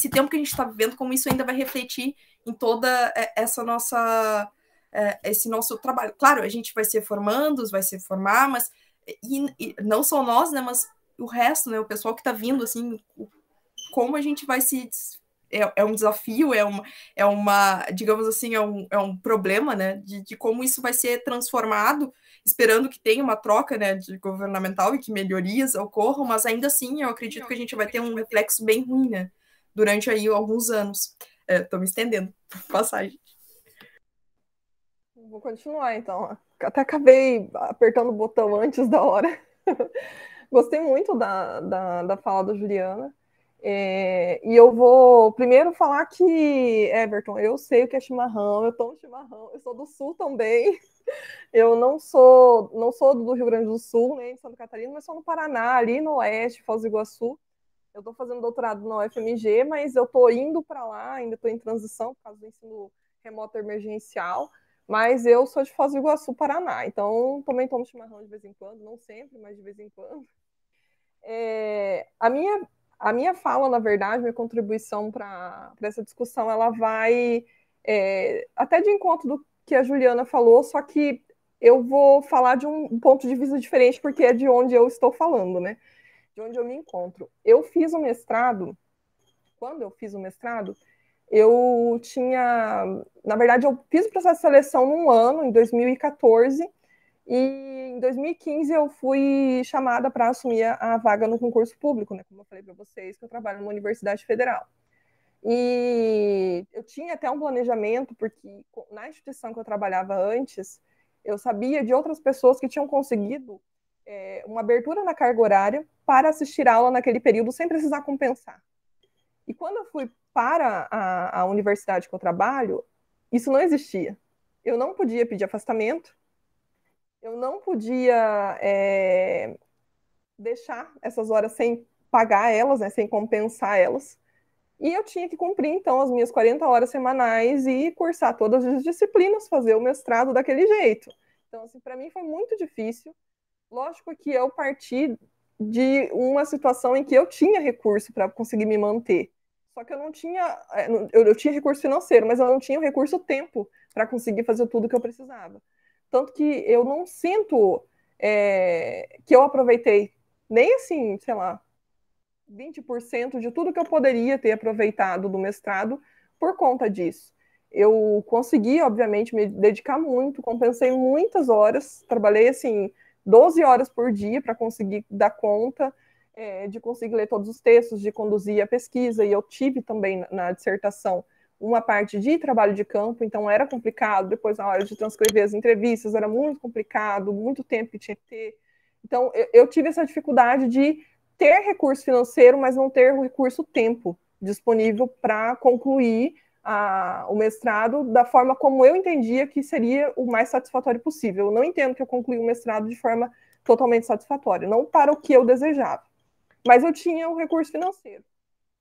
tempo que a gente está vivendo, como isso ainda vai refletir em toda essa nossa, esse nosso trabalho. Claro, a gente vai ser formandos, vai se formar, mas, e não só nós, né, mas o resto, né, o pessoal que está vindo, assim, como a gente vai se... É um desafio, digamos assim, é um problema, né, de como isso vai ser transformado, esperando que tenha uma troca, né, de governamental e que melhorias ocorram, mas ainda assim eu acredito que a gente vai ter um reflexo bem ruim, né, durante aí alguns anos. Estou me estendendo, passagem. Vou continuar, então. Até acabei apertando o botão antes da hora. Gostei muito da fala da Juliana. E eu vou primeiro falar que, Everton, eu sei o que é chimarrão, eu tomo chimarrão, eu sou do Sul também. Eu não sou do Rio Grande do Sul, nem de Santa Catarina, mas sou no Paraná, ali no oeste, Foz do Iguaçu. Eu estou fazendo doutorado na UFMG, mas eu estou indo para lá, ainda estou em transição por causa do ensino remoto emergencial, mas eu sou de Foz do Iguaçu, Paraná, então também tomo chimarrão de vez em quando, não sempre, mas de vez em quando. A minha fala, na verdade, minha contribuição para essa discussão, ela vai até de encontro do que a Juliana falou, só que eu vou falar de um ponto de vista diferente, porque é de onde eu estou falando, né? De onde eu me encontro. Eu fiz o mestrado, quando eu fiz o mestrado, eu tinha... Na verdade, eu fiz o processo de seleção num ano, em 2014, E em 2015 eu fui chamada para assumir a vaga no concurso público, né? Como eu falei para vocês, que eu trabalho numa universidade federal. E eu tinha até um planejamento, porque na instituição que eu trabalhava antes, eu sabia de outras pessoas que tinham conseguido uma abertura na carga horária para assistir aula naquele período sem precisar compensar. E quando eu fui para a universidade que eu trabalho, isso não existia. Eu não podia pedir afastamento, eu não podia deixar essas horas sem pagar elas, né, sem compensar elas. E eu tinha que cumprir, então, as minhas 40 horas semanais e cursar todas as disciplinas, fazer o mestrado daquele jeito. Então, assim, para mim foi muito difícil. Lógico que eu parti de uma situação em que eu tinha recurso para conseguir me manter. Só que eu não tinha... Eu tinha recurso financeiro, mas eu não tinha o recurso tempo para conseguir fazer tudo que eu precisava. Tanto que eu não sinto que eu aproveitei nem assim, sei lá, 20% de tudo que eu poderia ter aproveitado do mestrado por conta disso. Eu consegui, obviamente, me dedicar muito, compensei muitas horas, trabalhei, assim, 12 horas por dia para conseguir dar conta de conseguir ler todos os textos, de conduzir a pesquisa, e eu tive também na dissertação uma parte de trabalho de campo, então era complicado, depois na hora de transcrever as entrevistas era muito complicado, muito tempo que tinha que ter. Então, eu tive essa dificuldade de ter recurso financeiro, mas não ter o recurso tempo disponível para concluir o mestrado da forma como eu entendia que seria o mais satisfatório possível. Eu não entendo que eu concluí o mestrado de forma totalmente satisfatória, não para o que eu desejava, mas eu tinha o recurso financeiro.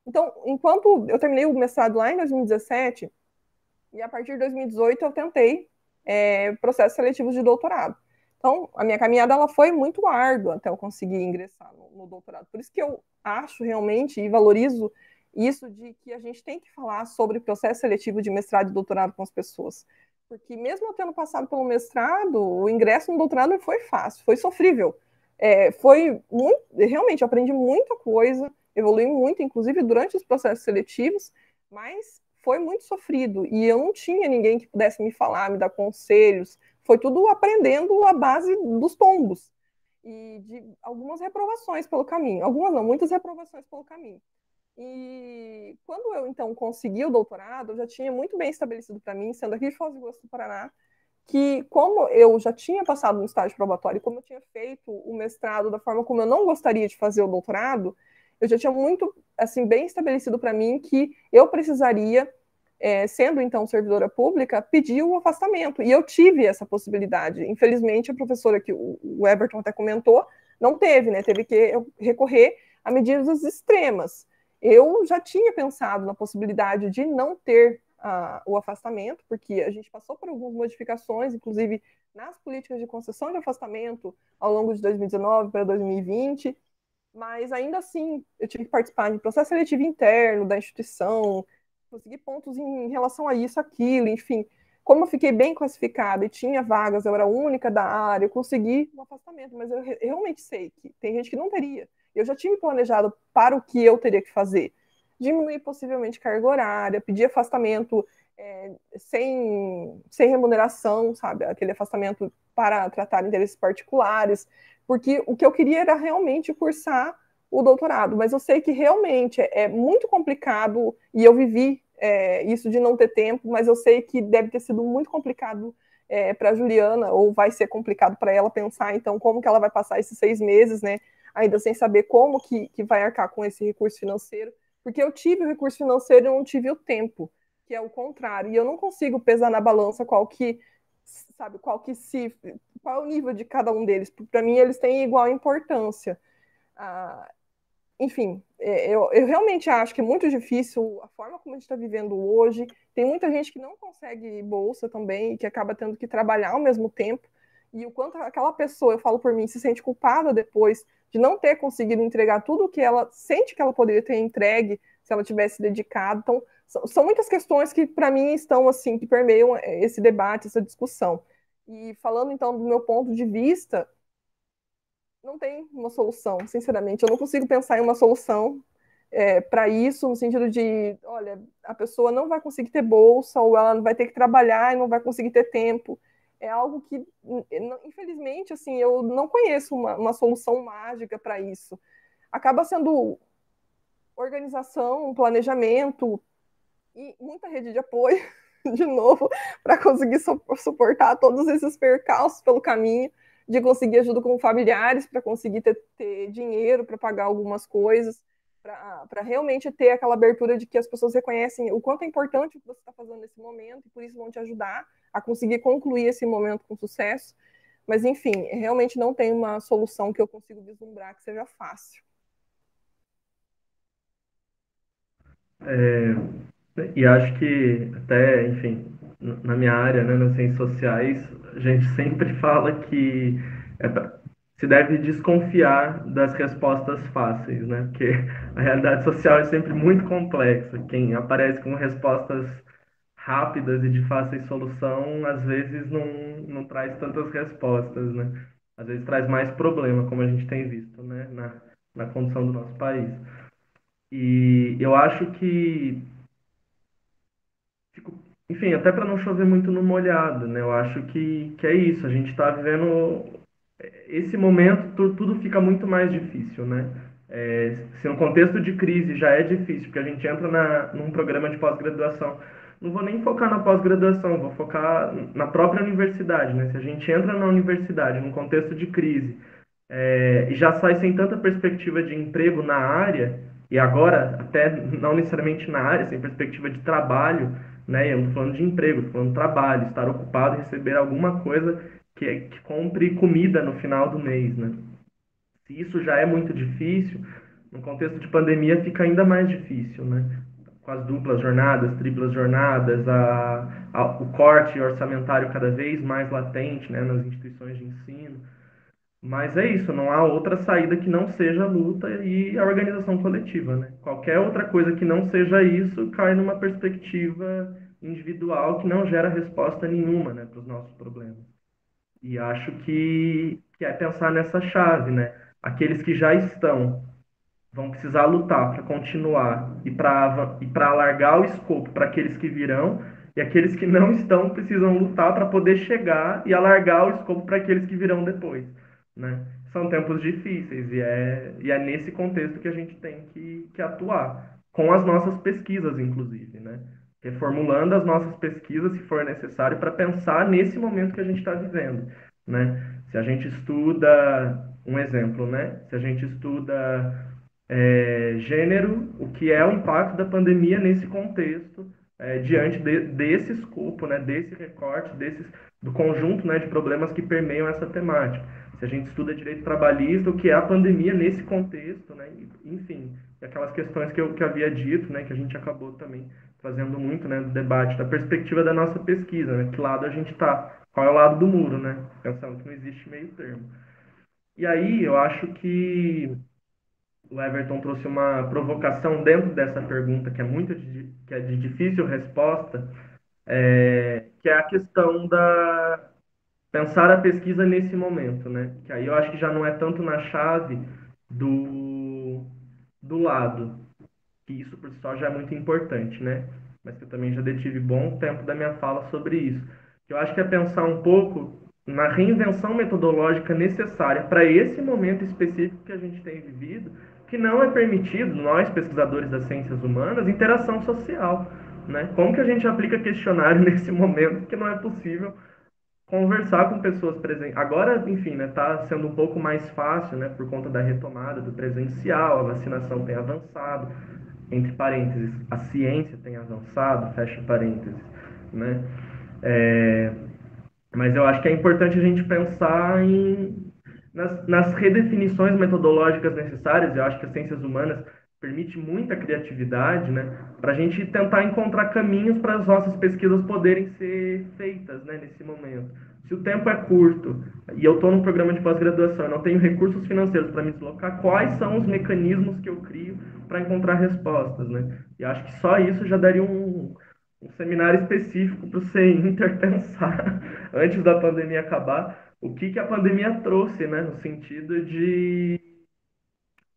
Então, enquanto eu terminei o mestrado lá em 2017, e a partir de 2018 eu tentei processos seletivos de doutorado. Então, a minha caminhada ela foi muito árdua até eu conseguir ingressar no doutorado. Por isso que eu acho realmente e valorizo isso de que a gente tem que falar sobre processo seletivo de mestrado e doutorado com as pessoas. Porque mesmo eu tendo passado pelo mestrado, o ingresso no doutorado foi fácil, foi sofrível. Foi muito, realmente, eu aprendi muita coisa, evolui muito, inclusive durante os processos seletivos, mas foi muito sofrido, e eu não tinha ninguém que pudesse me falar, me dar conselhos, foi tudo aprendendo à base dos tombos, e de algumas reprovações pelo caminho, algumas não, muitas reprovações pelo caminho. E quando eu, então, consegui o doutorado, eu já tinha muito bem estabelecido para mim, sendo aqui de Foz do Iguaçu do Paraná, que como eu já tinha passado no estágio probatório, como eu tinha feito o mestrado da forma como eu não gostaria de fazer o doutorado, eu já tinha muito, assim, bem estabelecido para mim que eu precisaria, sendo então servidora pública, pedir o afastamento. E eu tive essa possibilidade. Infelizmente, a professora que o Everton até comentou, não teve, né? Teve que recorrer a medidas extremas. Eu já tinha pensado na possibilidade de não ter o afastamento, porque a gente passou por algumas modificações, inclusive nas políticas de concessão de afastamento ao longo de 2019 para 2020, mas ainda assim eu tive que participar de processo seletivo interno da instituição, consegui pontos em relação a isso, aquilo, enfim. Como eu fiquei bem classificada e tinha vagas, eu era a única da área, eu consegui um afastamento, mas eu realmente sei que tem gente que não teria. Eu já tinha planejado para o que eu teria que fazer. Diminuir possivelmente carga horária, pedir afastamento sem remuneração, sabe? Aquele afastamento para tratar interesses particulares, porque o que eu queria era realmente cursar o doutorado, mas eu sei que realmente é muito complicado, e eu vivi isso de não ter tempo, mas eu sei que deve ter sido muito complicado para a Juliana, ou vai ser complicado para ela pensar, então, como que ela vai passar esses 6 meses, né, ainda sem saber como que vai arcar com esse recurso financeiro, porque eu tive o recurso financeiro e não tive o tempo, que é o contrário, e eu não consigo pesar na balança qual é o nível de cada um deles. Para mim, eles têm igual importância. Enfim, eu realmente acho que é muito difícil a forma como a gente está vivendo hoje. Tem muita gente que não consegue bolsa também, que acaba tendo que trabalhar ao mesmo tempo. E o quanto aquela pessoa, eu falo por mim, se sente culpada depois de não ter conseguido entregar tudo o que ela sente que ela poderia ter entregue se ela tivesse dedicado. Então, são muitas questões que, para mim, estão assim, que permeiam esse debate, essa discussão. E falando, então, do meu ponto de vista, não tem uma solução, sinceramente. Eu não consigo pensar em uma solução para isso, no sentido de, olha, a pessoa não vai conseguir ter bolsa, ou ela vai ter que trabalhar e não vai conseguir ter tempo. é algo que, infelizmente, assim, eu não conheço uma solução mágica para isso. Acaba sendo organização, planejamento e muita rede de apoio, de novo, para conseguir suportar todos esses percalços pelo caminho, de conseguir ajuda com familiares, para conseguir ter dinheiro para pagar algumas coisas, para realmente ter aquela abertura de que as pessoas reconhecem o quanto é importante o que você está fazendo nesse momento, e por isso vão te ajudar a conseguir concluir esse momento com sucesso. Mas, enfim, realmente não tem uma solução que eu consigo vislumbrar que seja fácil. E acho que até, enfim, na minha área, né, nas ciências sociais, a gente sempre fala que se deve desconfiar das respostas fáceis, né? Porque a realidade social é sempre muito complexa. Quem aparece com respostas rápidas e de fácil solução, às vezes não traz tantas respostas, né? Às vezes traz mais problema, como a gente tem visto, né, na condição do nosso país. E eu acho que enfim, até para não chover muito no molhado, né? Eu acho que é isso. A gente está vivendo esse momento, tudo fica muito mais difícil, né? Se no contexto de crise já é difícil, porque a gente entra num programa de pós-graduação, não vou nem focar na pós-graduação, vou focar na própria universidade, né? Se a gente entra na universidade num contexto de crise e já sai sem tanta perspectiva de emprego na área, e agora até não necessariamente na área, sem perspectiva de trabalho, né? Eu não estou falando de emprego, estou falando de trabalho, estar ocupado e receber alguma coisa que compre comida no final do mês, né? Se isso já é muito difícil, no contexto de pandemia fica ainda mais difícil, né? Com as duplas jornadas, triplas jornadas, o corte orçamentário cada vez mais latente, né, nas instituições de ensino. Mas é isso, não há outra saída que não seja a luta e a organização coletiva, né? Qualquer outra coisa que não seja isso cai numa perspectiva individual que não gera resposta nenhuma, né, para os nossos problemas. E acho que é pensar nessa chave, né? Aqueles que já estão vão precisar lutar para continuar e para alargar o escopo para aqueles que virão, e aqueles que não estão precisam lutar para poder chegar e alargar o escopo para aqueles que virão depois, né? São tempos difíceis e é nesse contexto que a gente tem que atuar, com as nossas pesquisas, inclusive, né? Reformulando as nossas pesquisas, se for necessário, para pensar nesse momento que a gente está vivendo, né? Se a gente estuda, um exemplo, né? Se a gente estuda gênero, o que é o impacto da pandemia nesse contexto, diante desse escopo, né, desse recorte, do conjunto, né, de problemas que permeiam essa temática. Se a gente estuda direito trabalhista, o que é a pandemia nesse contexto, né, enfim, aquelas questões que eu havia dito, né, que a gente acabou também trazendo muito, né, do debate, da perspectiva da nossa pesquisa, né, que lado a gente está, qual é o lado do muro, né, pensando que não existe meio termo. E aí eu acho que o Everton trouxe uma provocação dentro dessa pergunta que é de difícil resposta, que é a questão da pensar a pesquisa nesse momento, né? Que aí eu acho que já não é tanto na chave do lado, que isso por si só já é muito importante, né? Mas que eu também já detive bom tempo da minha fala sobre isso. Eu acho que é pensar um pouco na reinvenção metodológica necessária para esse momento específico que a gente tem vivido, que não é permitido, nós pesquisadores das ciências humanas, interação social, né? Como que a gente aplica questionário nesse momento que não é possível conversar com pessoas presentes. Agora, enfim, né, tá sendo um pouco mais fácil, né, por conta da retomada do presencial, a vacinação tem avançado, entre parênteses, a ciência tem avançado, fecha parênteses, né? Mas eu acho que é importante a gente pensar nas redefinições metodológicas necessárias. Eu acho que as ciências humanas permite muita criatividade, né, para a gente tentar encontrar caminhos para as nossas pesquisas poderem ser feitas, né, nesse momento. Se o tempo é curto e eu estou num programa de pós-graduação, eu não tenho recursos financeiros para me deslocar, quais são os mecanismos que eu crio para encontrar respostas, né? E acho que só isso já daria um seminário específico para o CEINTER pensar, antes da pandemia acabar, o que a pandemia trouxe, né, no sentido de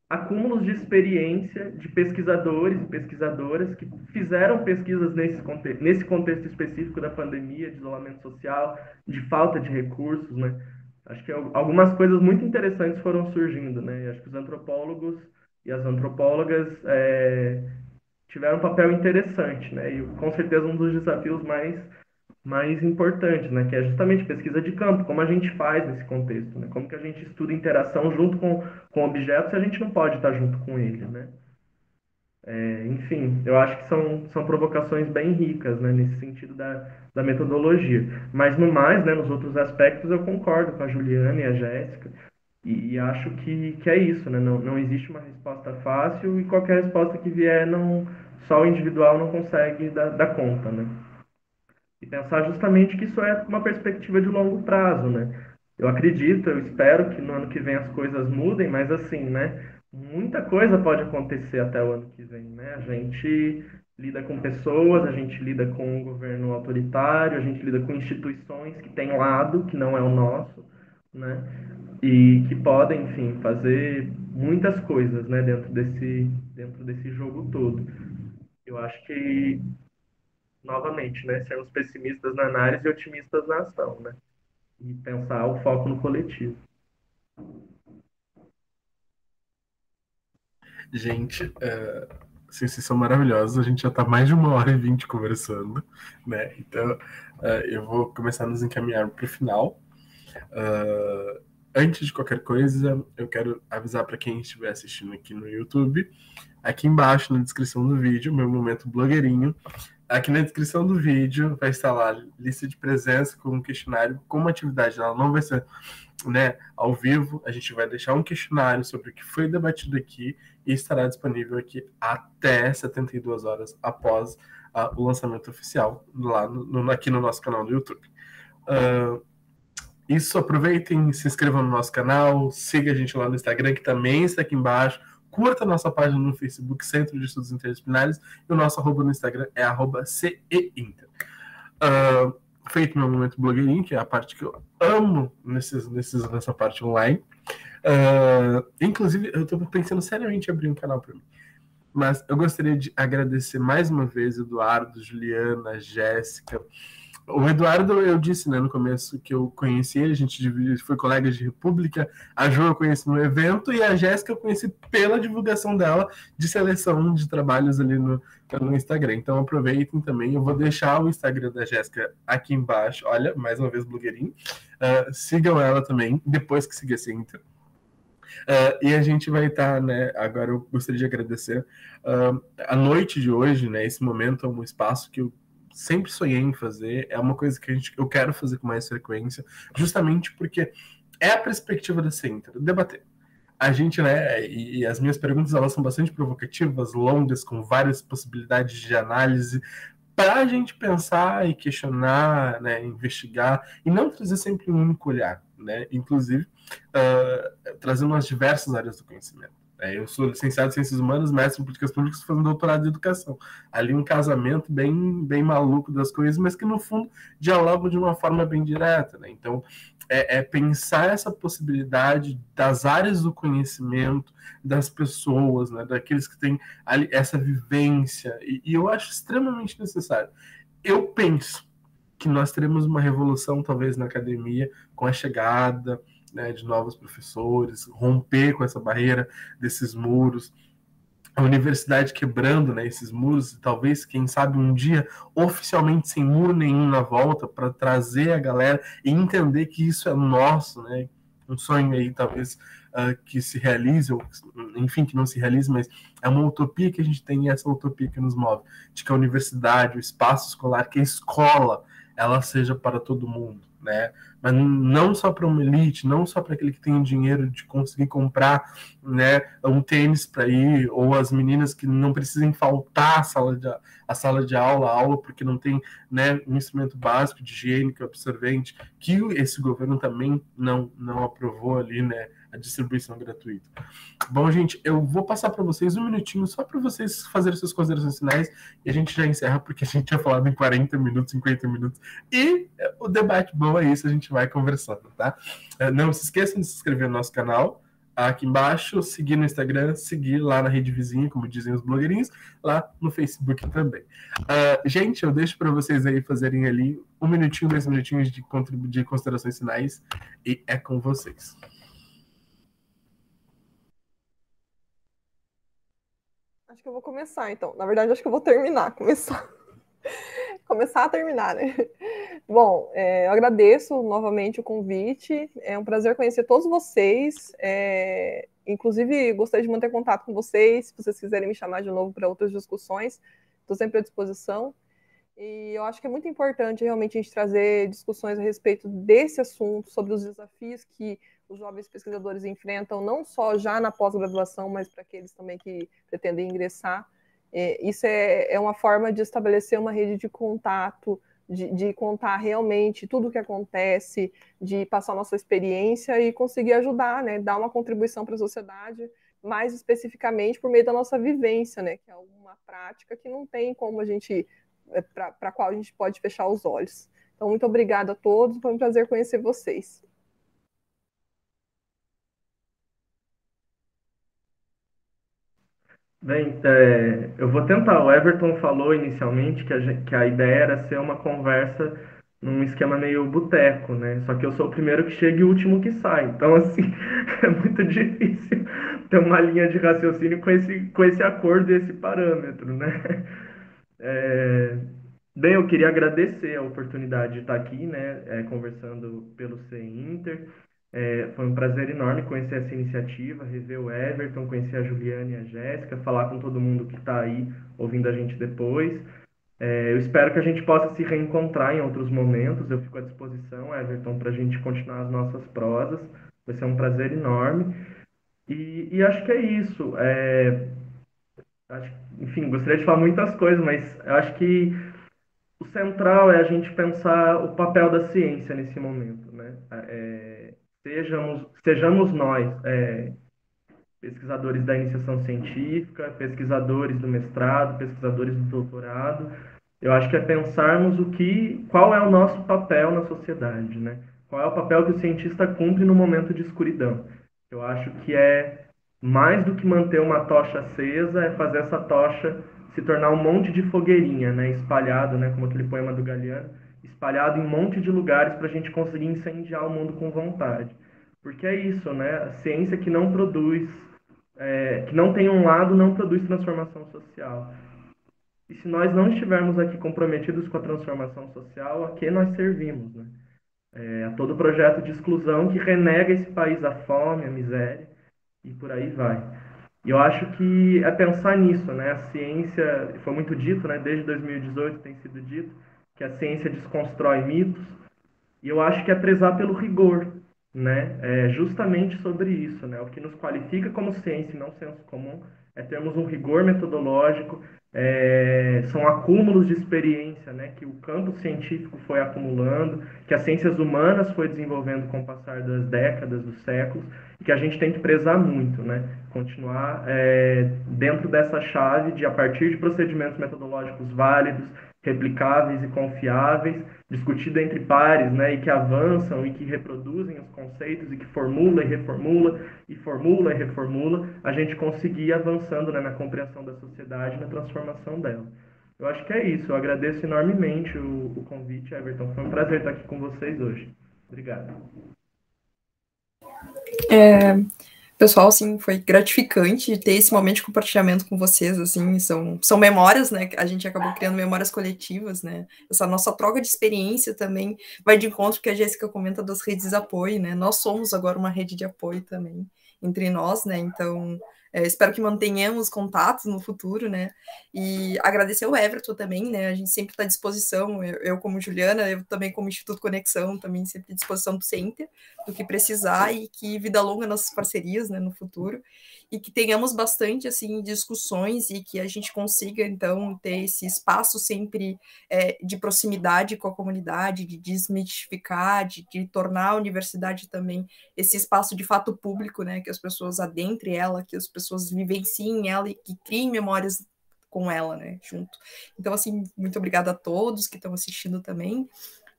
acúmulos de experiência de pesquisadores e pesquisadoras que fizeram pesquisas nesse contexto específico da pandemia, de isolamento social, de falta de recursos, né? Acho que algumas coisas muito interessantes foram surgindo, né? Acho que os antropólogos e as antropólogas tiveram um papel interessante, né? E com certeza um dos desafios mais importantes, né? Que é justamente pesquisa de campo, como a gente faz nesse contexto, né? Como que a gente estuda interação junto com objetos se a gente não pode estar junto com ele, né? Enfim, eu acho que são provocações bem ricas, né? Nesse sentido da metodologia. Mas no mais, né? Nos outros aspectos eu concordo com a Juliana e a Jéssica e acho que é isso, né? Não existe uma resposta fácil e qualquer resposta que vier, só o individual não consegue dar conta, né? E pensar justamente que isso é uma perspectiva de longo prazo, né? Eu acredito, eu espero que no ano que vem as coisas mudem, mas assim, né? Muita coisa pode acontecer até o ano que vem, né? A gente lida com pessoas, a gente lida com um governo autoritário, a gente lida com instituições que têm lado, que não é o nosso, né? E que podem, enfim, fazer muitas coisas, né? Dentro desse jogo todo. Eu acho que novamente, né, sermos pessimistas na análise e otimistas na ação, né? E pensar o foco no coletivo. Gente, vocês são maravilhosos. A gente já está mais de 1h20 conversando, né? Então, eu vou começar a nos encaminhar para o final. Antes de qualquer coisa, eu quero avisar para quem estiver assistindo aqui no YouTube, aqui embaixo na descrição do vídeo, meu momento blogueirinho. Aqui na descrição do vídeo vai estar lá lista de presença com um questionário com uma atividade. Ela não vai ser, né, ao vivo. A gente vai deixar um questionário sobre o que foi debatido aqui e estará disponível aqui até 72 horas após o lançamento oficial lá aqui no nosso canal do YouTube. Isso, aproveitem, se inscrevam no nosso canal, siga a gente lá no Instagram, que também está aqui embaixo. Curta a nossa página no Facebook, Centro de Estudos Interdisciplinares, e o nosso @, no Instagram é @CEInter. Feito meu momento blogueirinho, que é a parte que eu amo nessa parte online. Inclusive, eu estou pensando seriamente em abrir um canal para mim. Mas eu gostaria de agradecer mais uma vez Eduardo, Juliana, Jéssica. O Eduardo, eu disse, né, no começo que eu conheci ele, a gente foi colega de República, a Jo eu conheci no evento e a Jéssica eu conheci pela divulgação dela de seleção de trabalhos ali no Instagram. Então aproveitem também, eu vou deixar o Instagram da Jéssica aqui embaixo, olha, mais uma vez blogueirinho, sigam ela também, depois que seguir a Cinta. E a gente vai estar, né, agora eu gostaria de agradecer a noite de hoje, né, esse momento é um espaço que eu sempre sonhei em fazer, é uma coisa que eu quero fazer com mais frequência, justamente porque é a perspectiva da Cinta, debater. A gente, né, e as minhas perguntas, elas são bastante provocativas, longas, com várias possibilidades de análise, para a gente pensar e questionar, né, investigar, e não trazer sempre um único olhar, né, inclusive trazendo as diversas áreas do conhecimento. Eu sou licenciado em Ciências Humanas, mestre em Políticas Públicas, fazendo doutorado em Educação. Ali um casamento bem maluco das coisas, mas que no fundo dialogam de uma forma bem direta, né? Então, pensar essa possibilidade das áreas do conhecimento, das pessoas, né? Daqueles que têm ali essa vivência, e eu acho extremamente necessário. Eu penso que nós teremos uma revolução, talvez, na academia, com a chegada, né, de novos professores, romper com essa barreira desses muros, a universidade quebrando, né, esses muros, e talvez, quem sabe, um dia oficialmente sem muro nenhum na volta, para trazer a galera e entender que isso é nosso, né, um sonho aí talvez que se realize, ou enfim, que não se realize, mas é uma utopia que a gente tem, e essa utopia que nos move, de que a universidade, o espaço escolar, que a escola, ela seja para todo mundo, né? Mas não só para uma elite, não só para aquele que tem dinheiro de conseguir comprar, né, um tênis para ir, ou as meninas que não precisem faltar a sala de aula, a aula porque não tem, né, um instrumento básico de higiênico, absorvente, que esse governo também não aprovou ali, né, a distribuição gratuita. Bom, gente, eu vou passar para vocês um minutinho só para vocês fazerem suas considerações finais e a gente já encerra, porque a gente tinha falado em 40 minutos, 50 minutos, e o debate bom é isso, a gente vai conversando, tá? Não se esqueçam de se inscrever no nosso canal, aqui embaixo, seguir no Instagram, seguir lá na rede vizinha, como dizem os blogueirinhos, lá no Facebook também. Gente, eu deixo para vocês aí fazerem ali 1 minutinho, 2 minutinhos de considerações finais, e é com vocês. Acho que eu vou começar, então. Na verdade, acho que eu vou começar a terminar, né? Bom, eu agradeço novamente o convite. É um prazer conhecer todos vocês. Inclusive, gostaria de manter contato com vocês, se vocês quiserem me chamar de novo para outras discussões. Estou sempre à disposição. E eu acho que é muito importante realmente a gente trazer discussões a respeito desse assunto, sobre os desafios que os jovens pesquisadores enfrentam, não só já na pós-graduação, mas para aqueles também que pretendem ingressar. Isso é uma forma de estabelecer uma rede de contato, de contar realmente tudo o que acontece, de passar nossa experiência e conseguir ajudar, né, dar uma contribuição para a sociedade, mais especificamente por meio da nossa vivência, né, que é uma prática que não tem como a gente, para a qual a gente pode fechar os olhos. Então, muito obrigada a todos, foi um prazer conhecer vocês. Bem, eu vou tentar. O Everton falou inicialmente que a ideia era ser uma conversa num esquema meio boteco, né? Só que eu sou o primeiro que chega e o último que sai. Então, assim, é muito difícil ter uma linha de raciocínio com esse acordo e esse parâmetro, né? Bem, eu queria agradecer a oportunidade de estar aqui, né, conversando pelo CEinter. Foi um prazer enorme conhecer essa iniciativa, rever o Everton, conhecer a Juliana e a Jéssica, falar com todo mundo que está aí ouvindo a gente depois. Eu espero que a gente possa se reencontrar em outros momentos. Eu fico à disposição, Everton, para a gente continuar as nossas prosas. Vai ser um prazer enorme. E acho que é isso. Enfim, gostaria de falar muitas coisas, mas eu acho que o central é a gente pensar o papel da ciência nesse momento, né? Sejamos nós, pesquisadores da iniciação científica, pesquisadores do mestrado, pesquisadores do doutorado. Eu acho que é pensarmos qual é o nosso papel na sociedade, né? Qual é o papel que o cientista cumpre no momento de escuridão. Eu acho que é mais do que manter uma tocha acesa, é fazer essa tocha se tornar um monte de fogueirinha, né? Espalhado, né? Como aquele poema do Galeano, espalhado em um monte de lugares para a gente conseguir incendiar o mundo com vontade. Porque é isso, né? A ciência que não produz, que não tem um lado, não produz transformação social. E se nós não estivermos aqui comprometidos com a transformação social, a que nós servimos, né? A todo projeto de exclusão que renega esse país à fome, à miséria, e por aí vai. E eu acho que é pensar nisso, né? A ciência, foi muito dito, né? Desde 2018 tem sido dito, que a ciência desconstrói mitos, e eu acho que é prezar pelo rigor, né? É justamente sobre isso, né? O que nos qualifica como ciência e não senso comum é termos um rigor metodológico, são acúmulos de experiência, né? Que o campo científico foi acumulando, que as ciências humanas foi desenvolvendo com o passar das décadas, dos séculos, e que a gente tem que prezar muito, né? Continuar dentro dessa chave de, a partir de procedimentos metodológicos válidos, replicáveis e confiáveis, discutido entre pares, né, e que avançam e que reproduzem os conceitos e que formula e reformula e formula e reformula, a gente conseguir avançando, né, na compreensão da sociedade e na transformação dela. Eu acho que é isso. Eu agradeço enormemente o convite, Everton. Foi um prazer estar aqui com vocês hoje. Obrigado. Pessoal, assim, foi gratificante ter esse momento de compartilhamento com vocês, assim, são memórias, né, a gente acabou criando memórias coletivas, né, essa nossa troca de experiência também vai de encontro que a Jéssica comenta das redes de apoio, né, nós somos agora uma rede de apoio também entre nós, né, então espero que mantenhamos contatos no futuro, né, e agradecer ao Everton também, né, a gente sempre está à disposição, eu como Juliana, eu também como Instituto Conexão, também sempre à disposição do CEinter, do que precisar, e que vida longa nossas parcerias, né, no futuro, e que tenhamos bastante, assim, discussões, e que a gente consiga, então, ter esse espaço sempre de proximidade com a comunidade, de desmitificar, de tornar a universidade também esse espaço de fato público, né, que as pessoas adentrem ela, que as pessoas vivenciem ela e que criem memórias com ela, né, junto. Então, assim, muito obrigada a todos que estão assistindo também.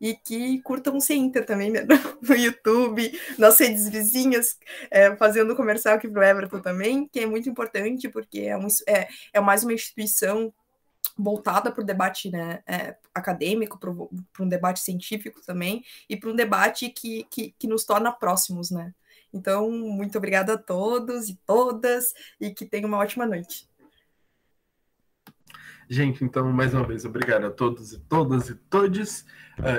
e que curtam o Center também, né? No YouTube, nas redes vizinhas, fazendo comercial aqui para o Everton também, que é muito importante, porque é mais uma instituição voltada para o debate, né, acadêmico, para um debate científico também, e para um debate que nos torna próximos, né? Então, muito obrigada a todos e todas, e que tenham uma ótima noite. Gente, então, mais uma vez, obrigado a todos e todas e todes.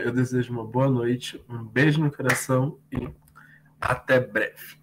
Eu desejo uma boa noite, um beijo no coração e até breve.